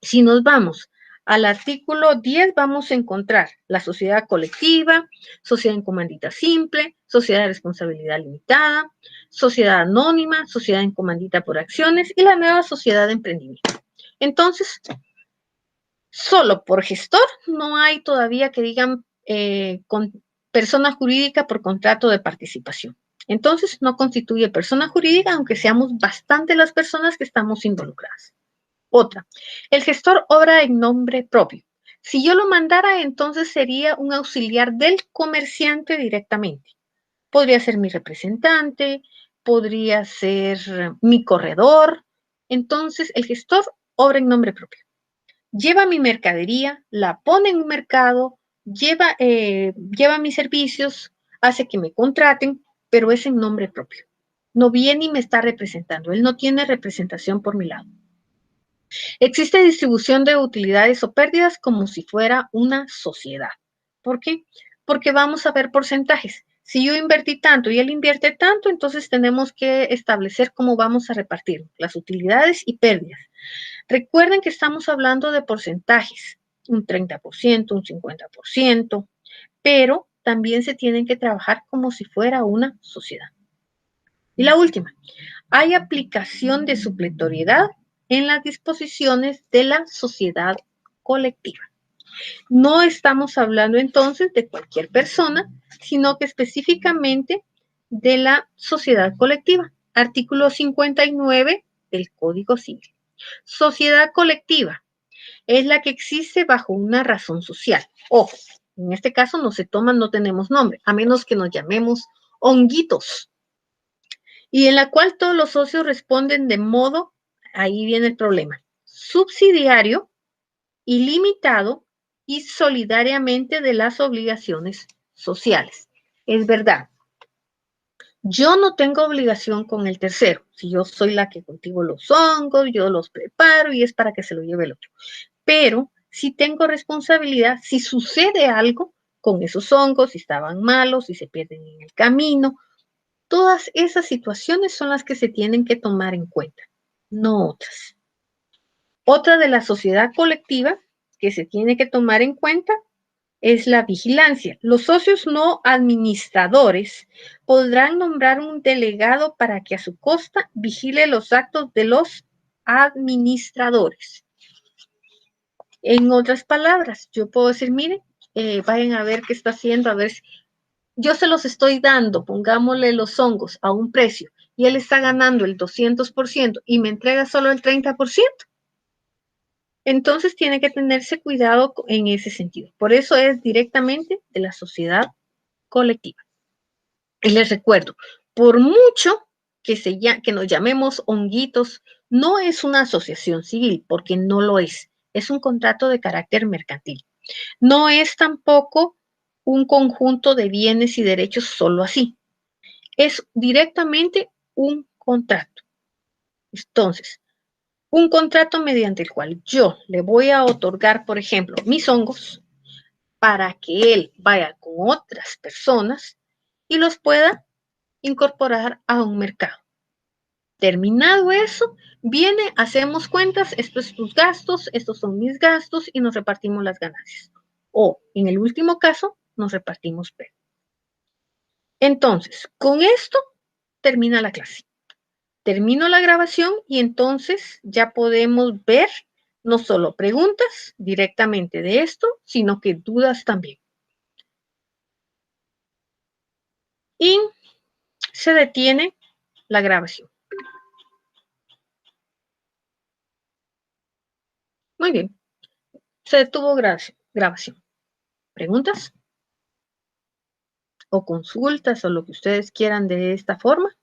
Si nos vamos al artículo 10, vamos a encontrar la sociedad colectiva, sociedad en comandita simple, sociedad de responsabilidad limitada, sociedad anónima, sociedad en comandita por acciones y la nueva sociedad de emprendimiento. Entonces, solo por gestor no hay todavía que digan con persona jurídica por contrato de participación. Entonces, no constituye persona jurídica, aunque seamos bastante las personas que estamos involucradas. Otra, el gestor obra en nombre propio. Si yo lo mandara, entonces sería un auxiliar del comerciante directamente. Podría ser mi representante, podría ser mi corredor. Entonces, el gestor obra en nombre propio. Lleva mi mercadería, la pone en un mercado, lleva mis servicios, hace que me contraten, pero es en nombre propio. No viene y me está representando. Él no tiene representación por mi lado. Existe distribución de utilidades o pérdidas como si fuera una sociedad. ¿Por qué? Porque vamos a ver porcentajes. Si yo invertí tanto y él invierte tanto, entonces tenemos que establecer cómo vamos a repartir las utilidades y pérdidas. Recuerden que estamos hablando de porcentajes, un 30%, un 50%, pero también se tienen que trabajar como si fuera una sociedad. Y la última, hay aplicación de supletoriedad en las disposiciones de la sociedad colectiva. No estamos hablando entonces de cualquier persona, sino que específicamente de la sociedad colectiva. Artículo 59 del Código Civil. Sociedad colectiva es la que existe bajo una razón social. Ojo, en este caso no se toma, no tenemos nombre, a menos que nos llamemos honguitos, y en la cual todos los socios responden de modo, ahí viene el problema, subsidiario, ilimitado y solidariamente de las obligaciones sociales. Es verdad, yo no tengo obligación con el tercero. Si yo soy la que cultivo los hongos, yo los preparo y es para que se lo lleve el otro. Pero sí tengo responsabilidad si sucede algo con esos hongos, si estaban malos, si se pierden en el camino. Todas esas situaciones son las que se tienen que tomar en cuenta, no otras. Otra de la sociedad colectiva que se tiene que tomar en cuenta es la vigilancia. Los socios no administradores podrán nombrar un delegado para que a su costa vigile los actos de los administradores. En otras palabras, yo puedo decir, miren, vayan a ver qué está haciendo, a ver si yo se los estoy dando, pongámosle los hongos a un precio y él está ganando el 200% y me entrega solo el 30%. Entonces tiene que tenerse cuidado en ese sentido. Por eso es directamente de la sociedad colectiva. Y les recuerdo, por mucho que nos llamemos honguitos, no es una asociación civil, porque no lo es. Es un contrato de carácter mercantil. No es tampoco un conjunto de bienes y derechos solo así. Es directamente un contrato. Entonces, un contrato mediante el cual yo le voy a otorgar, por ejemplo, mis hongos para que él vaya con otras personas y los pueda incorporar a un mercado. Terminado eso, viene, hacemos cuentas, estos son tus gastos, estos son mis gastos y nos repartimos las ganancias. O, en el último caso, nos repartimos pérdidas. Entonces, con esto termina la clase. Termino la grabación y entonces ya podemos ver No solo preguntas directamente de esto, sino que dudas también. Y se detiene la grabación. Muy bien, se detuvo grabación. ¿Preguntas o consultas o lo que ustedes quieran de esta forma?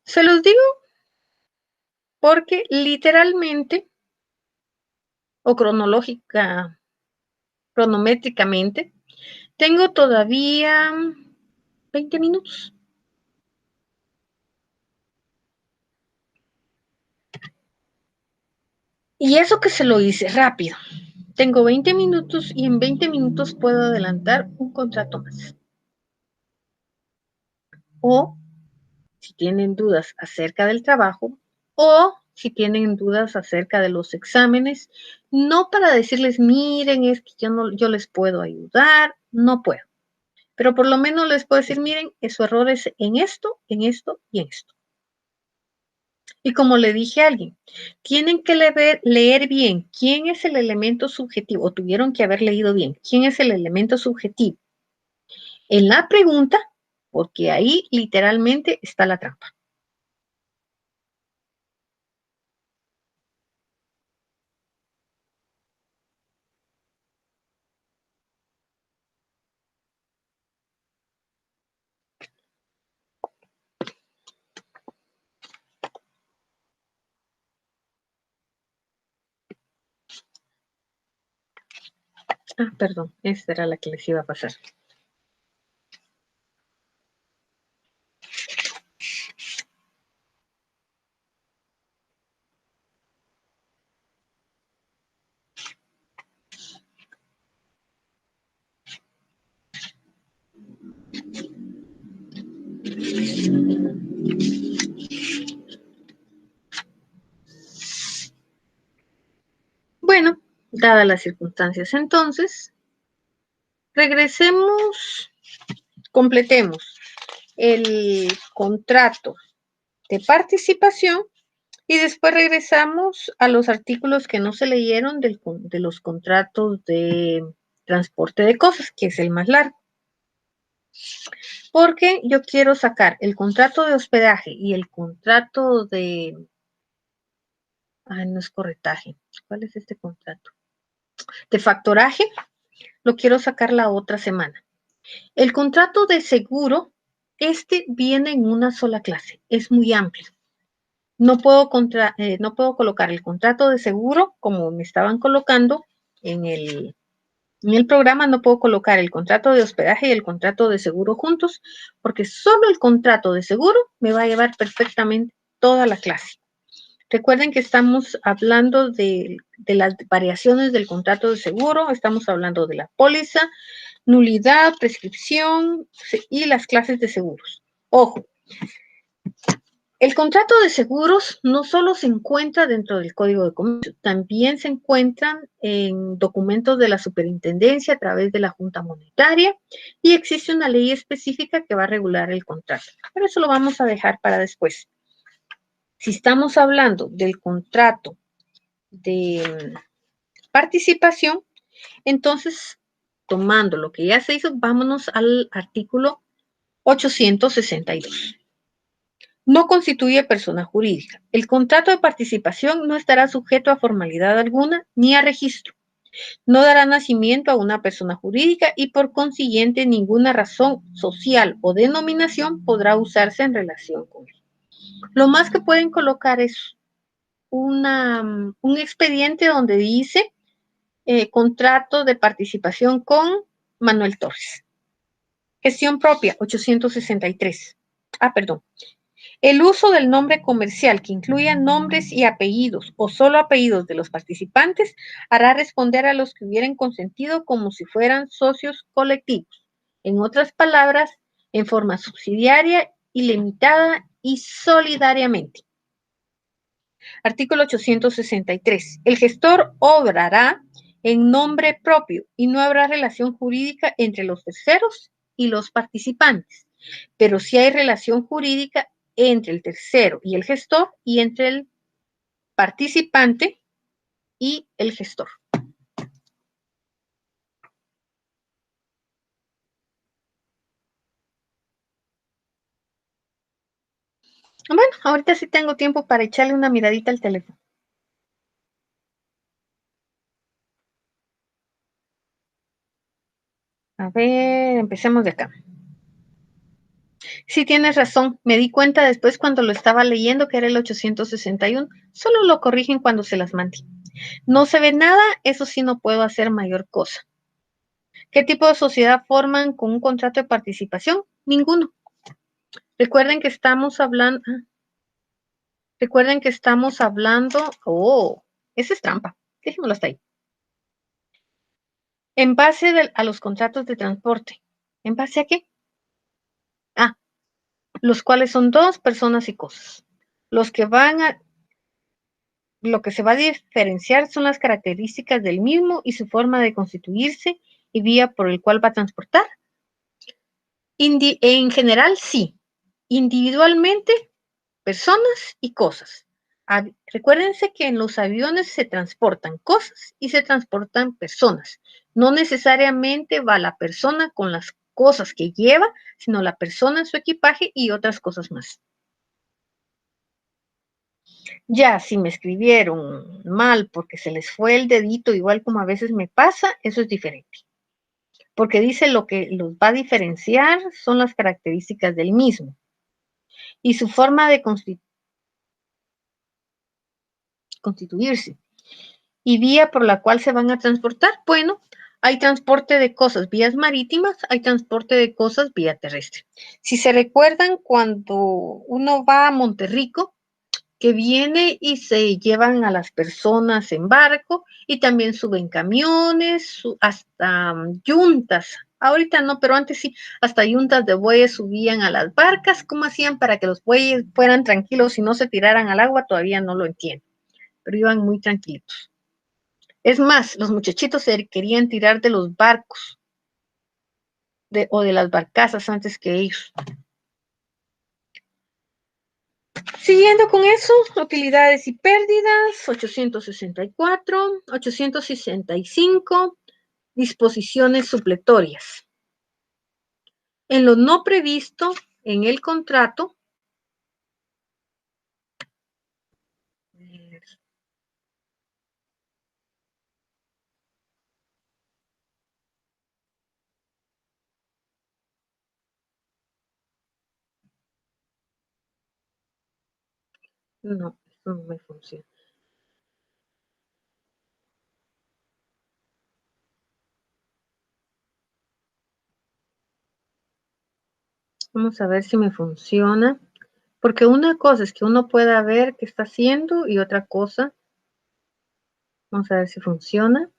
Se los digo porque literalmente o cronométricamente, tengo todavía 20 minutos. Y eso que se lo hice rápido. Tengo 20 minutos y en 20 minutos puedo adelantar un contrato más. O si tienen dudas acerca del trabajo o si tienen dudas acerca de los exámenes, no para decirles, miren, es que yo les puedo ayudar, no puedo. Pero por lo menos les puedo decir, miren, su error es en esto, en esto y en esto. Y como le dije a alguien, tienen que leer bien quién es el elemento subjetivo, o tuvieron que haber leído bien quién es el elemento subjetivo en la pregunta, porque ahí literalmente está la trampa. Ah, perdón, esta era la que les iba a pasar. Bueno, dadas las circunstancias entonces, regresemos, completemos el contrato de participación y después regresamos a los artículos que no se leyeron de los contratos de transporte de cosas, que es el más largo. Porque yo quiero sacar el contrato de hospedaje y el contrato de... no es corretaje. ¿Cuál es este contrato? De factoraje, lo quiero sacar la otra semana. El contrato de seguro, este viene en una sola clase, es muy amplio. No puedo colocar el contrato de seguro como me estaban colocando en el programa, no puedo colocar el contrato de hospedaje y el contrato de seguro juntos, porque solo el contrato de seguro me va a llevar perfectamente toda la clase. Recuerden que estamos hablando de las variaciones del contrato de seguro, estamos hablando de la póliza, nulidad, prescripción y las clases de seguros. Ojo, el contrato de seguros no solo se encuentra dentro del Código de Comercio, también se encuentran en documentos de la Superintendencia a través de la Junta Monetaria y existe una ley específica que va a regular el contrato. Pero eso lo vamos a dejar para después. Si estamos hablando del contrato de participación, entonces, tomando lo que ya se hizo, vámonos al artículo 862. No constituye persona jurídica. El contrato de participación no estará sujeto a formalidad alguna ni a registro. No dará nacimiento a una persona jurídica y por consiguiente ninguna razón social o denominación podrá usarse en relación con él. Lo más que pueden colocar es un expediente donde dice contrato de participación con Manuel Torres. Gestión propia, 863. Perdón. El uso del nombre comercial que incluya nombres y apellidos o solo apellidos de los participantes hará responder a los que hubieran consentido como si fueran socios colectivos. En otras palabras, en forma subsidiaria, ilimitada y solidariamente. Artículo 863. El gestor obrará en nombre propio y no habrá relación jurídica entre los terceros y los participantes, pero sí hay relación jurídica entre el tercero y el gestor y entre el participante y el gestor. Bueno, ahorita sí tengo tiempo para echarle una miradita al teléfono. A ver, empecemos de acá. Sí, tienes razón. Me di cuenta después cuando lo estaba leyendo que era el 861. Solo lo corrigen cuando se las mande. No se ve nada, eso sí no puedo hacer mayor cosa. ¿Qué tipo de sociedad forman con un contrato de participación? Ninguno. Recuerden que estamos hablando, esa es trampa. Dejémoslo hasta ahí. En base a los contratos de transporte. ¿En base a qué? Ah, los cuales son dos personas y cosas. Los que van a, lo que se va a diferenciar son las características del mismo y su forma de constituirse y vía por el cual va a transportar. En general, sí. Individualmente, personas y cosas. Recuérdense que en los aviones se transportan cosas y se transportan personas. No necesariamente va la persona con las cosas que lleva, sino la persona, su equipaje y otras cosas más. Ya, si me escribieron mal porque se les fue el dedito, igual como a veces me pasa, eso es diferente. Porque dice lo que los va a diferenciar son las características del mismo y su forma de constituirse. Y vía por la cual se van a transportar. Bueno, hay transporte de cosas vías marítimas, hay transporte de cosas vía terrestre. Si se recuerdan, cuando uno va a Monterrico, que viene y se llevan a las personas en barco y también suben camiones, hasta yuntas. Ahorita no, pero antes sí, hasta yuntas de bueyes subían a las barcas. ¿Cómo hacían para que los bueyes fueran tranquilos y no se tiraran al agua? Todavía no lo entiendo, pero iban muy tranquilos. Es más, los muchachitos se querían tirar de los barcos o de las barcazas antes que ellos. Siguiendo con eso, utilidades y pérdidas, 864, 865, disposiciones supletorias. En lo no previsto en el contrato, no, esto no me funciona. Vamos a ver si me funciona, porque una cosa es que uno pueda ver qué está haciendo y otra cosa, vamos a ver si funciona.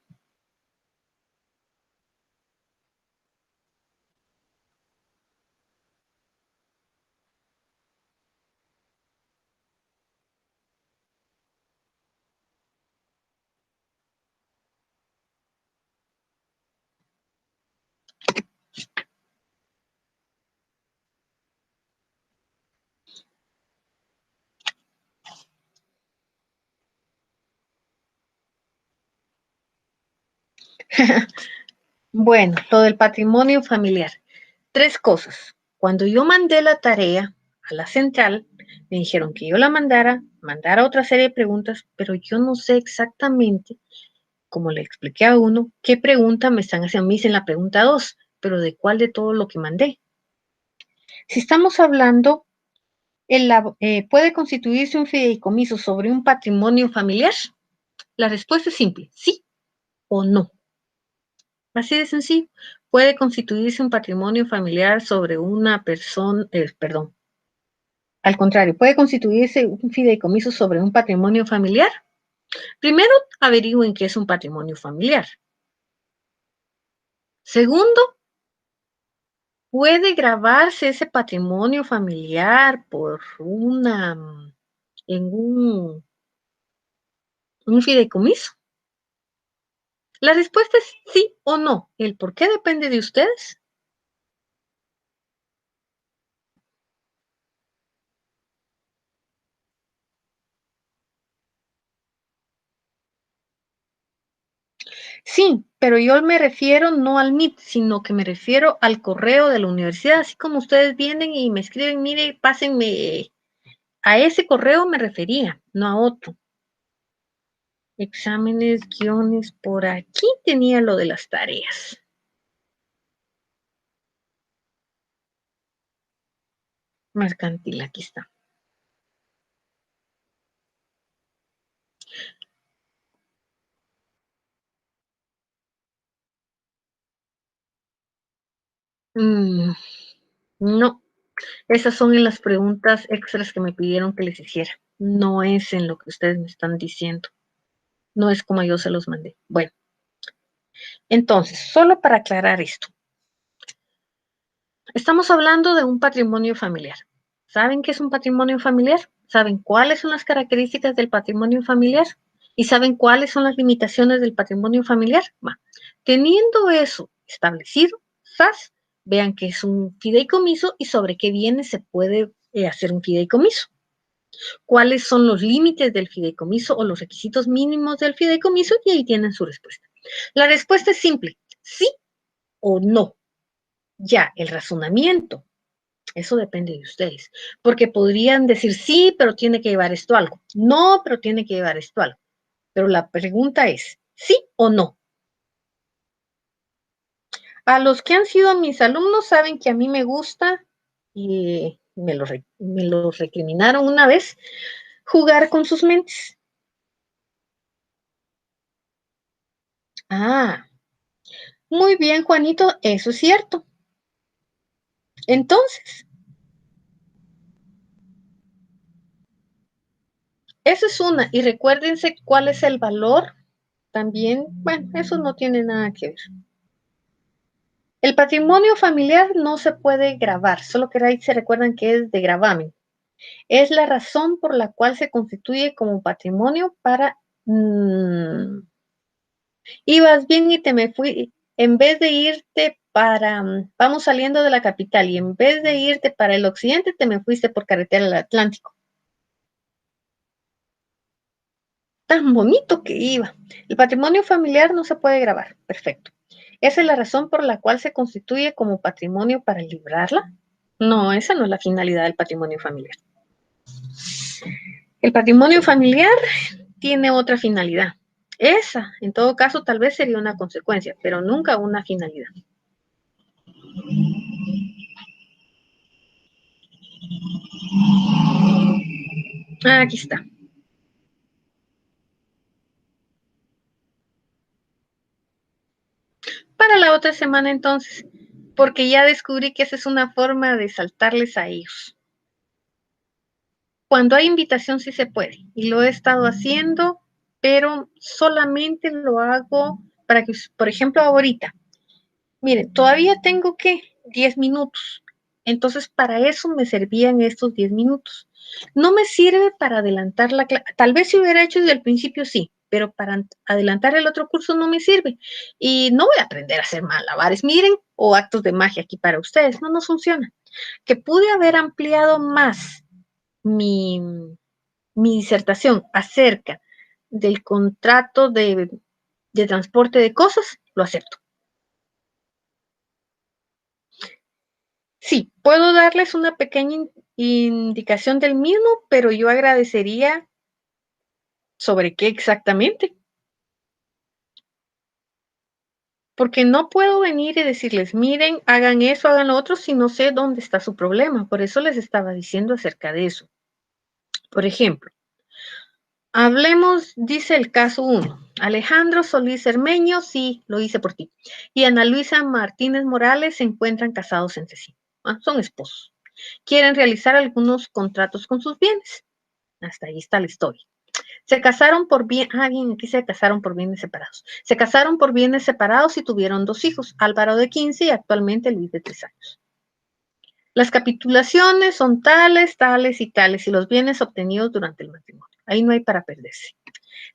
Bueno, lo del patrimonio familiar. Tres cosas. Cuando yo mandé la tarea a la central, me dijeron que yo la mandara otra serie de preguntas, pero yo no sé exactamente, como le expliqué a uno, qué pregunta me están haciendo. Me dicen la pregunta 2, pero ¿de cuál de todo lo que mandé? Si estamos hablando, ¿puede constituirse un fideicomiso sobre un patrimonio familiar? La respuesta es simple, sí o no. Así de sencillo. Puede constituirse un patrimonio familiar sobre una persona, perdón, al contrario, puede constituirse un fideicomiso sobre un patrimonio familiar. Primero, averigüen qué es un patrimonio familiar. Segundo, puede grabarse ese patrimonio familiar en un fideicomiso. La respuesta es sí o no. El por qué depende de ustedes. Sí, pero yo me refiero no al Meet, sino que me refiero al correo de la universidad. Así como ustedes vienen y me escriben, mire, pásenme a ese correo me refería, no a otro. Exámenes, guiones, por aquí tenía lo de las tareas. Mercantil, aquí está. Mm, no, esas son en las preguntas extras que me pidieron que les hiciera. No es en lo que ustedes me están diciendo. No es como yo se los mandé. Bueno, entonces, solo para aclarar esto, estamos hablando de un patrimonio familiar. ¿Saben qué es un patrimonio familiar? ¿Saben cuáles son las características del patrimonio familiar? ¿Y saben cuáles son las limitaciones del patrimonio familiar? Va. Teniendo eso establecido, SAS, vean que es un fideicomiso y sobre qué bienes se puede hacer un fideicomiso. ¿Cuáles son los límites del fideicomiso o los requisitos mínimos del fideicomiso? Y ahí tienen su respuesta. La respuesta es simple, sí o no. Ya, el razonamiento, eso depende de ustedes, porque podrían decir sí, pero tiene que llevar esto algo. No, pero tiene que llevar esto algo. Pero la pregunta es, ¿sí o no? A los que han sido mis alumnos saben que a mí me gusta, y me lo recriminaron una vez, jugar con sus mentes. Ah, muy bien, Juanito, eso es cierto. Entonces, eso es una, y recuérdense cuál es el valor también, bueno, eso no tiene nada que ver. El patrimonio familiar no se puede grabar, solo que ahí se recuerdan que es de gravamen. Es la razón por la cual se constituye como patrimonio para... ibas bien y te me fui, en vez de irte para... vamos saliendo de la capital y en vez de irte para el occidente, te me fuiste por carretera al Atlántico. Tan bonito que iba. El patrimonio familiar no se puede grabar. Perfecto. ¿Esa es la razón por la cual se constituye como patrimonio para librarla? No, esa no es la finalidad del patrimonio familiar. El patrimonio familiar tiene otra finalidad. Esa, en todo caso, tal vez sería una consecuencia, pero nunca una finalidad. Aquí está. Para la otra semana entonces, porque ya descubrí que esa es una forma de saltarles a ellos. Cuando hay invitación sí se puede, y lo he estado haciendo, pero solamente lo hago para que, por ejemplo, ahorita, miren, todavía tengo que 10 minutos. Entonces, para eso me servían estos 10 minutos. No me sirve para adelantar la clase. Tal vez si hubiera hecho desde el principio, sí, pero para adelantar el otro curso no me sirve. Y no voy a aprender a hacer malabares, miren, o actos de magia aquí para ustedes. No nos funciona. Que pude haber ampliado más mi, mi disertación acerca del contrato de transporte de cosas, lo acepto. Sí, puedo darles una pequeña indicación del mismo, pero yo agradecería sobre qué exactamente, porque no puedo venir y decirles, miren, hagan eso, hagan lo otro, si no sé dónde está su problema. Por eso les estaba diciendo acerca de eso. Por ejemplo, hablemos, dice el caso 1. Alejandro Solís Cermeño, sí, lo hice por ti. Y Ana Luisa Martínez Morales se encuentran casados entre sí. Son esposos. Quieren realizar algunos contratos con sus bienes. Hasta ahí está la historia. Se casaron por bien, bien, aquí se casaron por bienes separados. Se casaron por bienes separados y tuvieron 2 hijos, Álvaro de 15 y actualmente Luis de 3 años. Las capitulaciones son tales, tales y tales y los bienes obtenidos durante el matrimonio. Ahí no hay para perderse.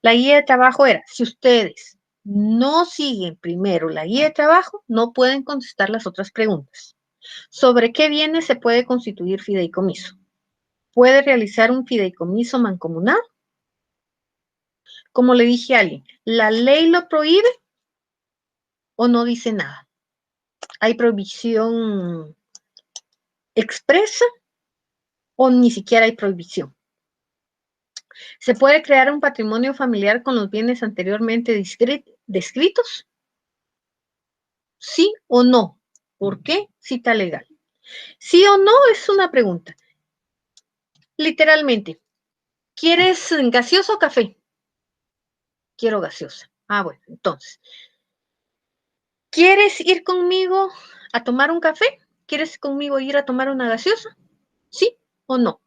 La guía de trabajo era, si ustedes no siguen primero la guía de trabajo, no pueden contestar las otras preguntas. ¿Sobre qué bienes se puede constituir fideicomiso? ¿Puede realizar un fideicomiso mancomunado? Como le dije a alguien, ¿la ley lo prohíbe o no dice nada? ¿Hay prohibición expresa o ni siquiera hay prohibición? ¿Se puede crear un patrimonio familiar con los bienes anteriormente descritos? ¿Sí o no? ¿Por qué? Cita legal. ¿Sí o no? Es una pregunta. Literalmente, ¿quieres gaseosa o café? Quiero gaseosa. Ah, bueno, entonces, ¿quieres ir conmigo a tomar un café? ¿Quieres conmigo ir a tomar una gaseosa? ¿Sí o no?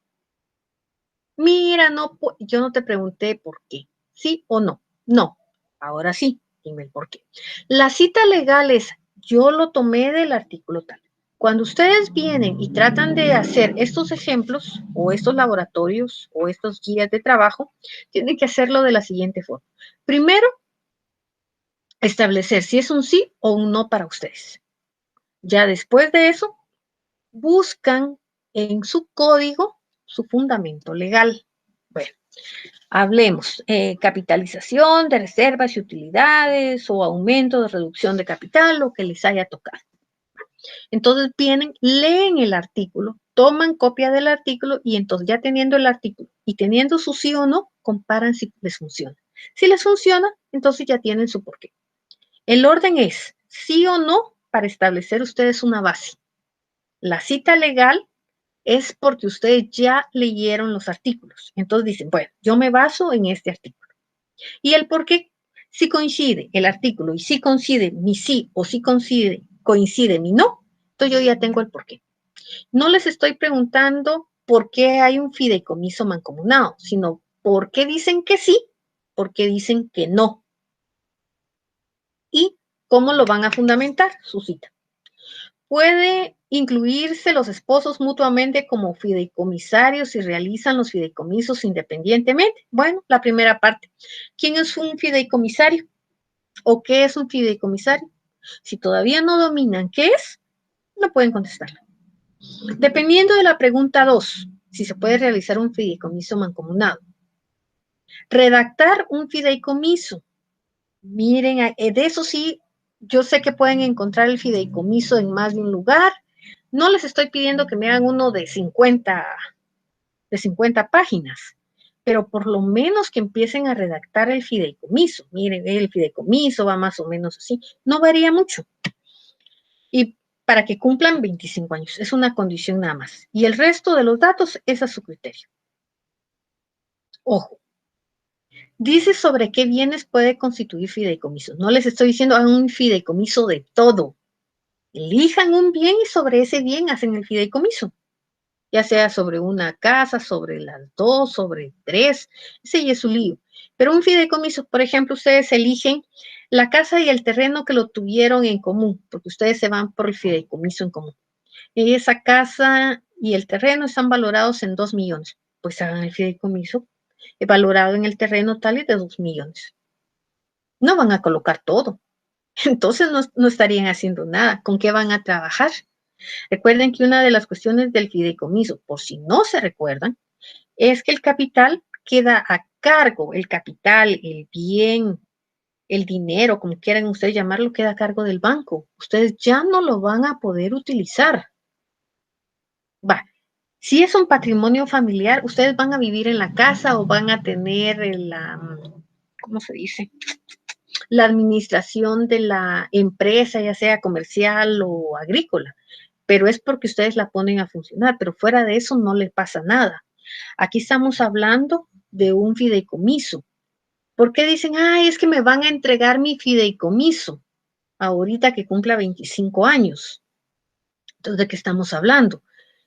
Mira, no, yo no te pregunté por qué. ¿Sí o no? No. Ahora sí, dime el por qué. La cita legal es, yo lo tomé del artículo tal. Cuando ustedes vienen y tratan de hacer estos ejemplos o estos laboratorios o estos guías de trabajo, tienen que hacerlo de la siguiente forma. Primero, establecer si es un sí o un no para ustedes. Ya después de eso, buscan en su código su fundamento legal. Bueno, hablemos, capitalización de reservas y utilidades o aumento de reducción de capital, lo que les haya tocado. Entonces vienen, leen el artículo, toman copia del artículo y entonces ya teniendo el artículo y teniendo su sí o no, comparan si les funciona. Si les funciona, entonces ya tienen su porqué. El orden es sí o no para establecer ustedes una base. La cita legal es porque ustedes ya leyeron los artículos. Entonces dicen, bueno, yo me baso en este artículo. Y el por qué, si coincide el artículo y si coincide mi sí o si coincide mi no, entonces yo ya tengo el por qué. No les estoy preguntando por qué hay un fideicomiso mancomunado, sino por qué dicen que sí, por qué dicen que no. Y cómo lo van a fundamentar su cita. Puede incluirse los esposos mutuamente como fideicomisarios si realizan los fideicomisos independientemente. Bueno, la primera parte. ¿Quién es un fideicomisario? ¿O qué es un fideicomisario? Si todavía no dominan qué es, no pueden contestarla. Dependiendo de la pregunta 2, si se puede realizar un fideicomiso mancomunado. Redactar un fideicomiso. Miren, de eso sí, yo sé que pueden encontrar el fideicomiso en más de un lugar. No les estoy pidiendo que me hagan uno de 50 páginas, pero por lo menos que empiecen a redactar el fideicomiso. Miren, el fideicomiso va más o menos así, no varía mucho. Y para que cumplan 25 años, es una condición nada más. Y el resto de los datos es a su criterio. Ojo, dice sobre qué bienes puede constituir fideicomiso. No les estoy diciendo hagan un fideicomiso de todo. Elijan un bien y sobre ese bien hacen el fideicomiso. Ya sea sobre una casa, sobre las dos, sobre tres, ese ya es su lío. Pero un fideicomiso, por ejemplo, ustedes eligen la casa y el terreno que lo tuvieron en común, porque ustedes se van por el fideicomiso en común. Y esa casa y el terreno están valorados en 2 millones. Pues hagan el fideicomiso valorado en el terreno tal y de 2 millones. No van a colocar todo. Entonces no estarían haciendo nada. ¿Con qué van a trabajar? Recuerden que una de las cuestiones del fideicomiso, por si no se recuerdan, es que el capital queda a cargo, el capital, el bien, el dinero, como quieran ustedes llamarlo, queda a cargo del banco. Ustedes ya no lo van a poder utilizar. Va, si es un patrimonio familiar, ustedes van a vivir en la casa o van a tener la, ¿cómo se dice? La administración de la empresa, ya sea comercial o agrícola, pero es porque ustedes la ponen a funcionar, pero fuera de eso no le pasa nada. Aquí estamos hablando de un fideicomiso. ¿Por qué dicen, ay, es que me van a entregar mi fideicomiso ahorita que cumpla 25 años? Entonces, ¿de qué estamos hablando?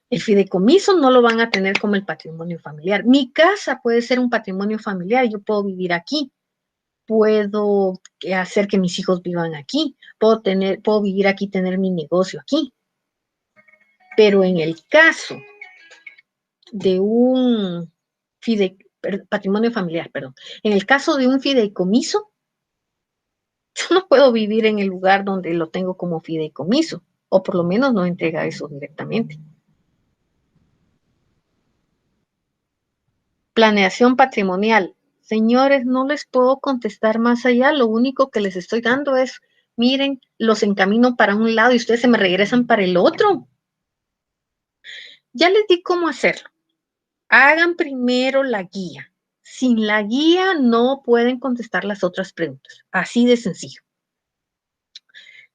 El fideicomiso no lo van a tener como el patrimonio familiar. Mi casa puede ser un patrimonio familiar, yo puedo vivir aquí, puedo hacer que mis hijos vivan aquí, puedo vivir aquí, tener mi negocio aquí. Pero en el caso de un patrimonio familiar, perdón, en el caso de un fideicomiso, Yo no puedo vivir en el lugar donde lo tengo como fideicomiso, o por lo menos no entrega eso directamente. Planeación patrimonial. Señores, no les puedo contestar más allá. Lo único que les estoy dando es, miren, los encamino para un lado y ustedes se me regresan para el otro. Ya les di cómo hacerlo. Hagan primero la guía. Sin la guía no pueden contestar las otras preguntas. Así de sencillo.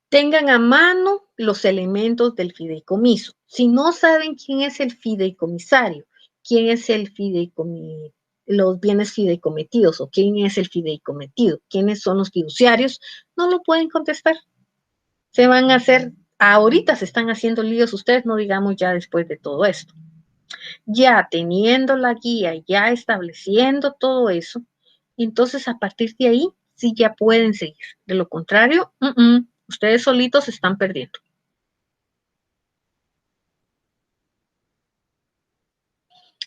Tengan a mano los elementos del fideicomiso. Si no saben quién es el fideicomisario, quién es los bienes fideicometidos o quién es el fideicometido, quiénes son los fiduciarios, no lo pueden contestar. Se van a hacer, ahorita se están haciendo líos ustedes, no digamos ya después de todo esto. Ya teniendo la guía, ya estableciendo todo eso, entonces a partir de ahí sí ya pueden seguir. De lo contrario, ustedes solitos se están perdiendo.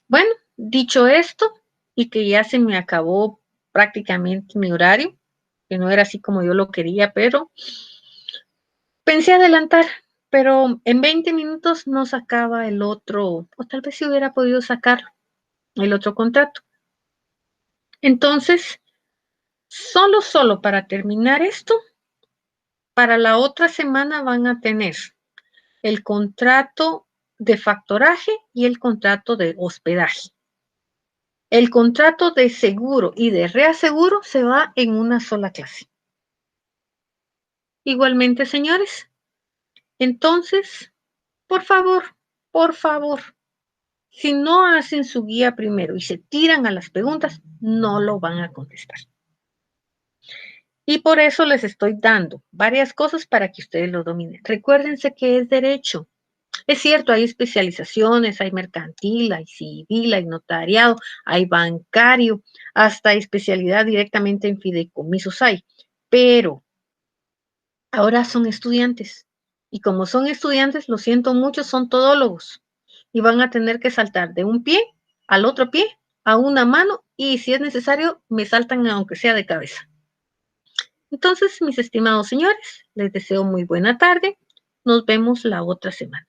Bueno, dicho esto, y que ya se me acabó prácticamente mi horario, que no era así como yo lo quería, pero pensé adelantar, pero en 20 minutos no sacaba el otro, o tal vez si hubiera podido sacar el otro contrato. Entonces, solo para terminar esto, para la otra semana van a tener el contrato de factoraje y el contrato de hospedaje. El contrato de seguro y de reaseguro se va en una sola clase. Igualmente, señores, entonces, por favor, si no hacen su guía primero y se tiran a las preguntas, no lo van a contestar. Y por eso les estoy dando varias cosas para que ustedes lo dominen. Recuérdense que es derecho. Es cierto, hay especializaciones, hay mercantil, hay civil, hay notariado, hay bancario, hasta especialidad directamente en fideicomisos hay. Pero ahora son estudiantes. Y como son estudiantes, lo siento mucho, son todólogos. Y van a tener que saltar de un pie al otro pie, a una mano, y si es necesario, me saltan aunque sea de cabeza. Entonces, mis estimados señores, les deseo muy buena tarde. Nos vemos la otra semana.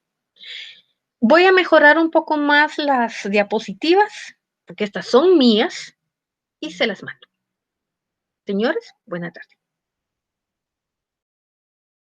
Voy a mejorar un poco más las diapositivas, porque estas son mías, y se las mando. Señores, buena tarde.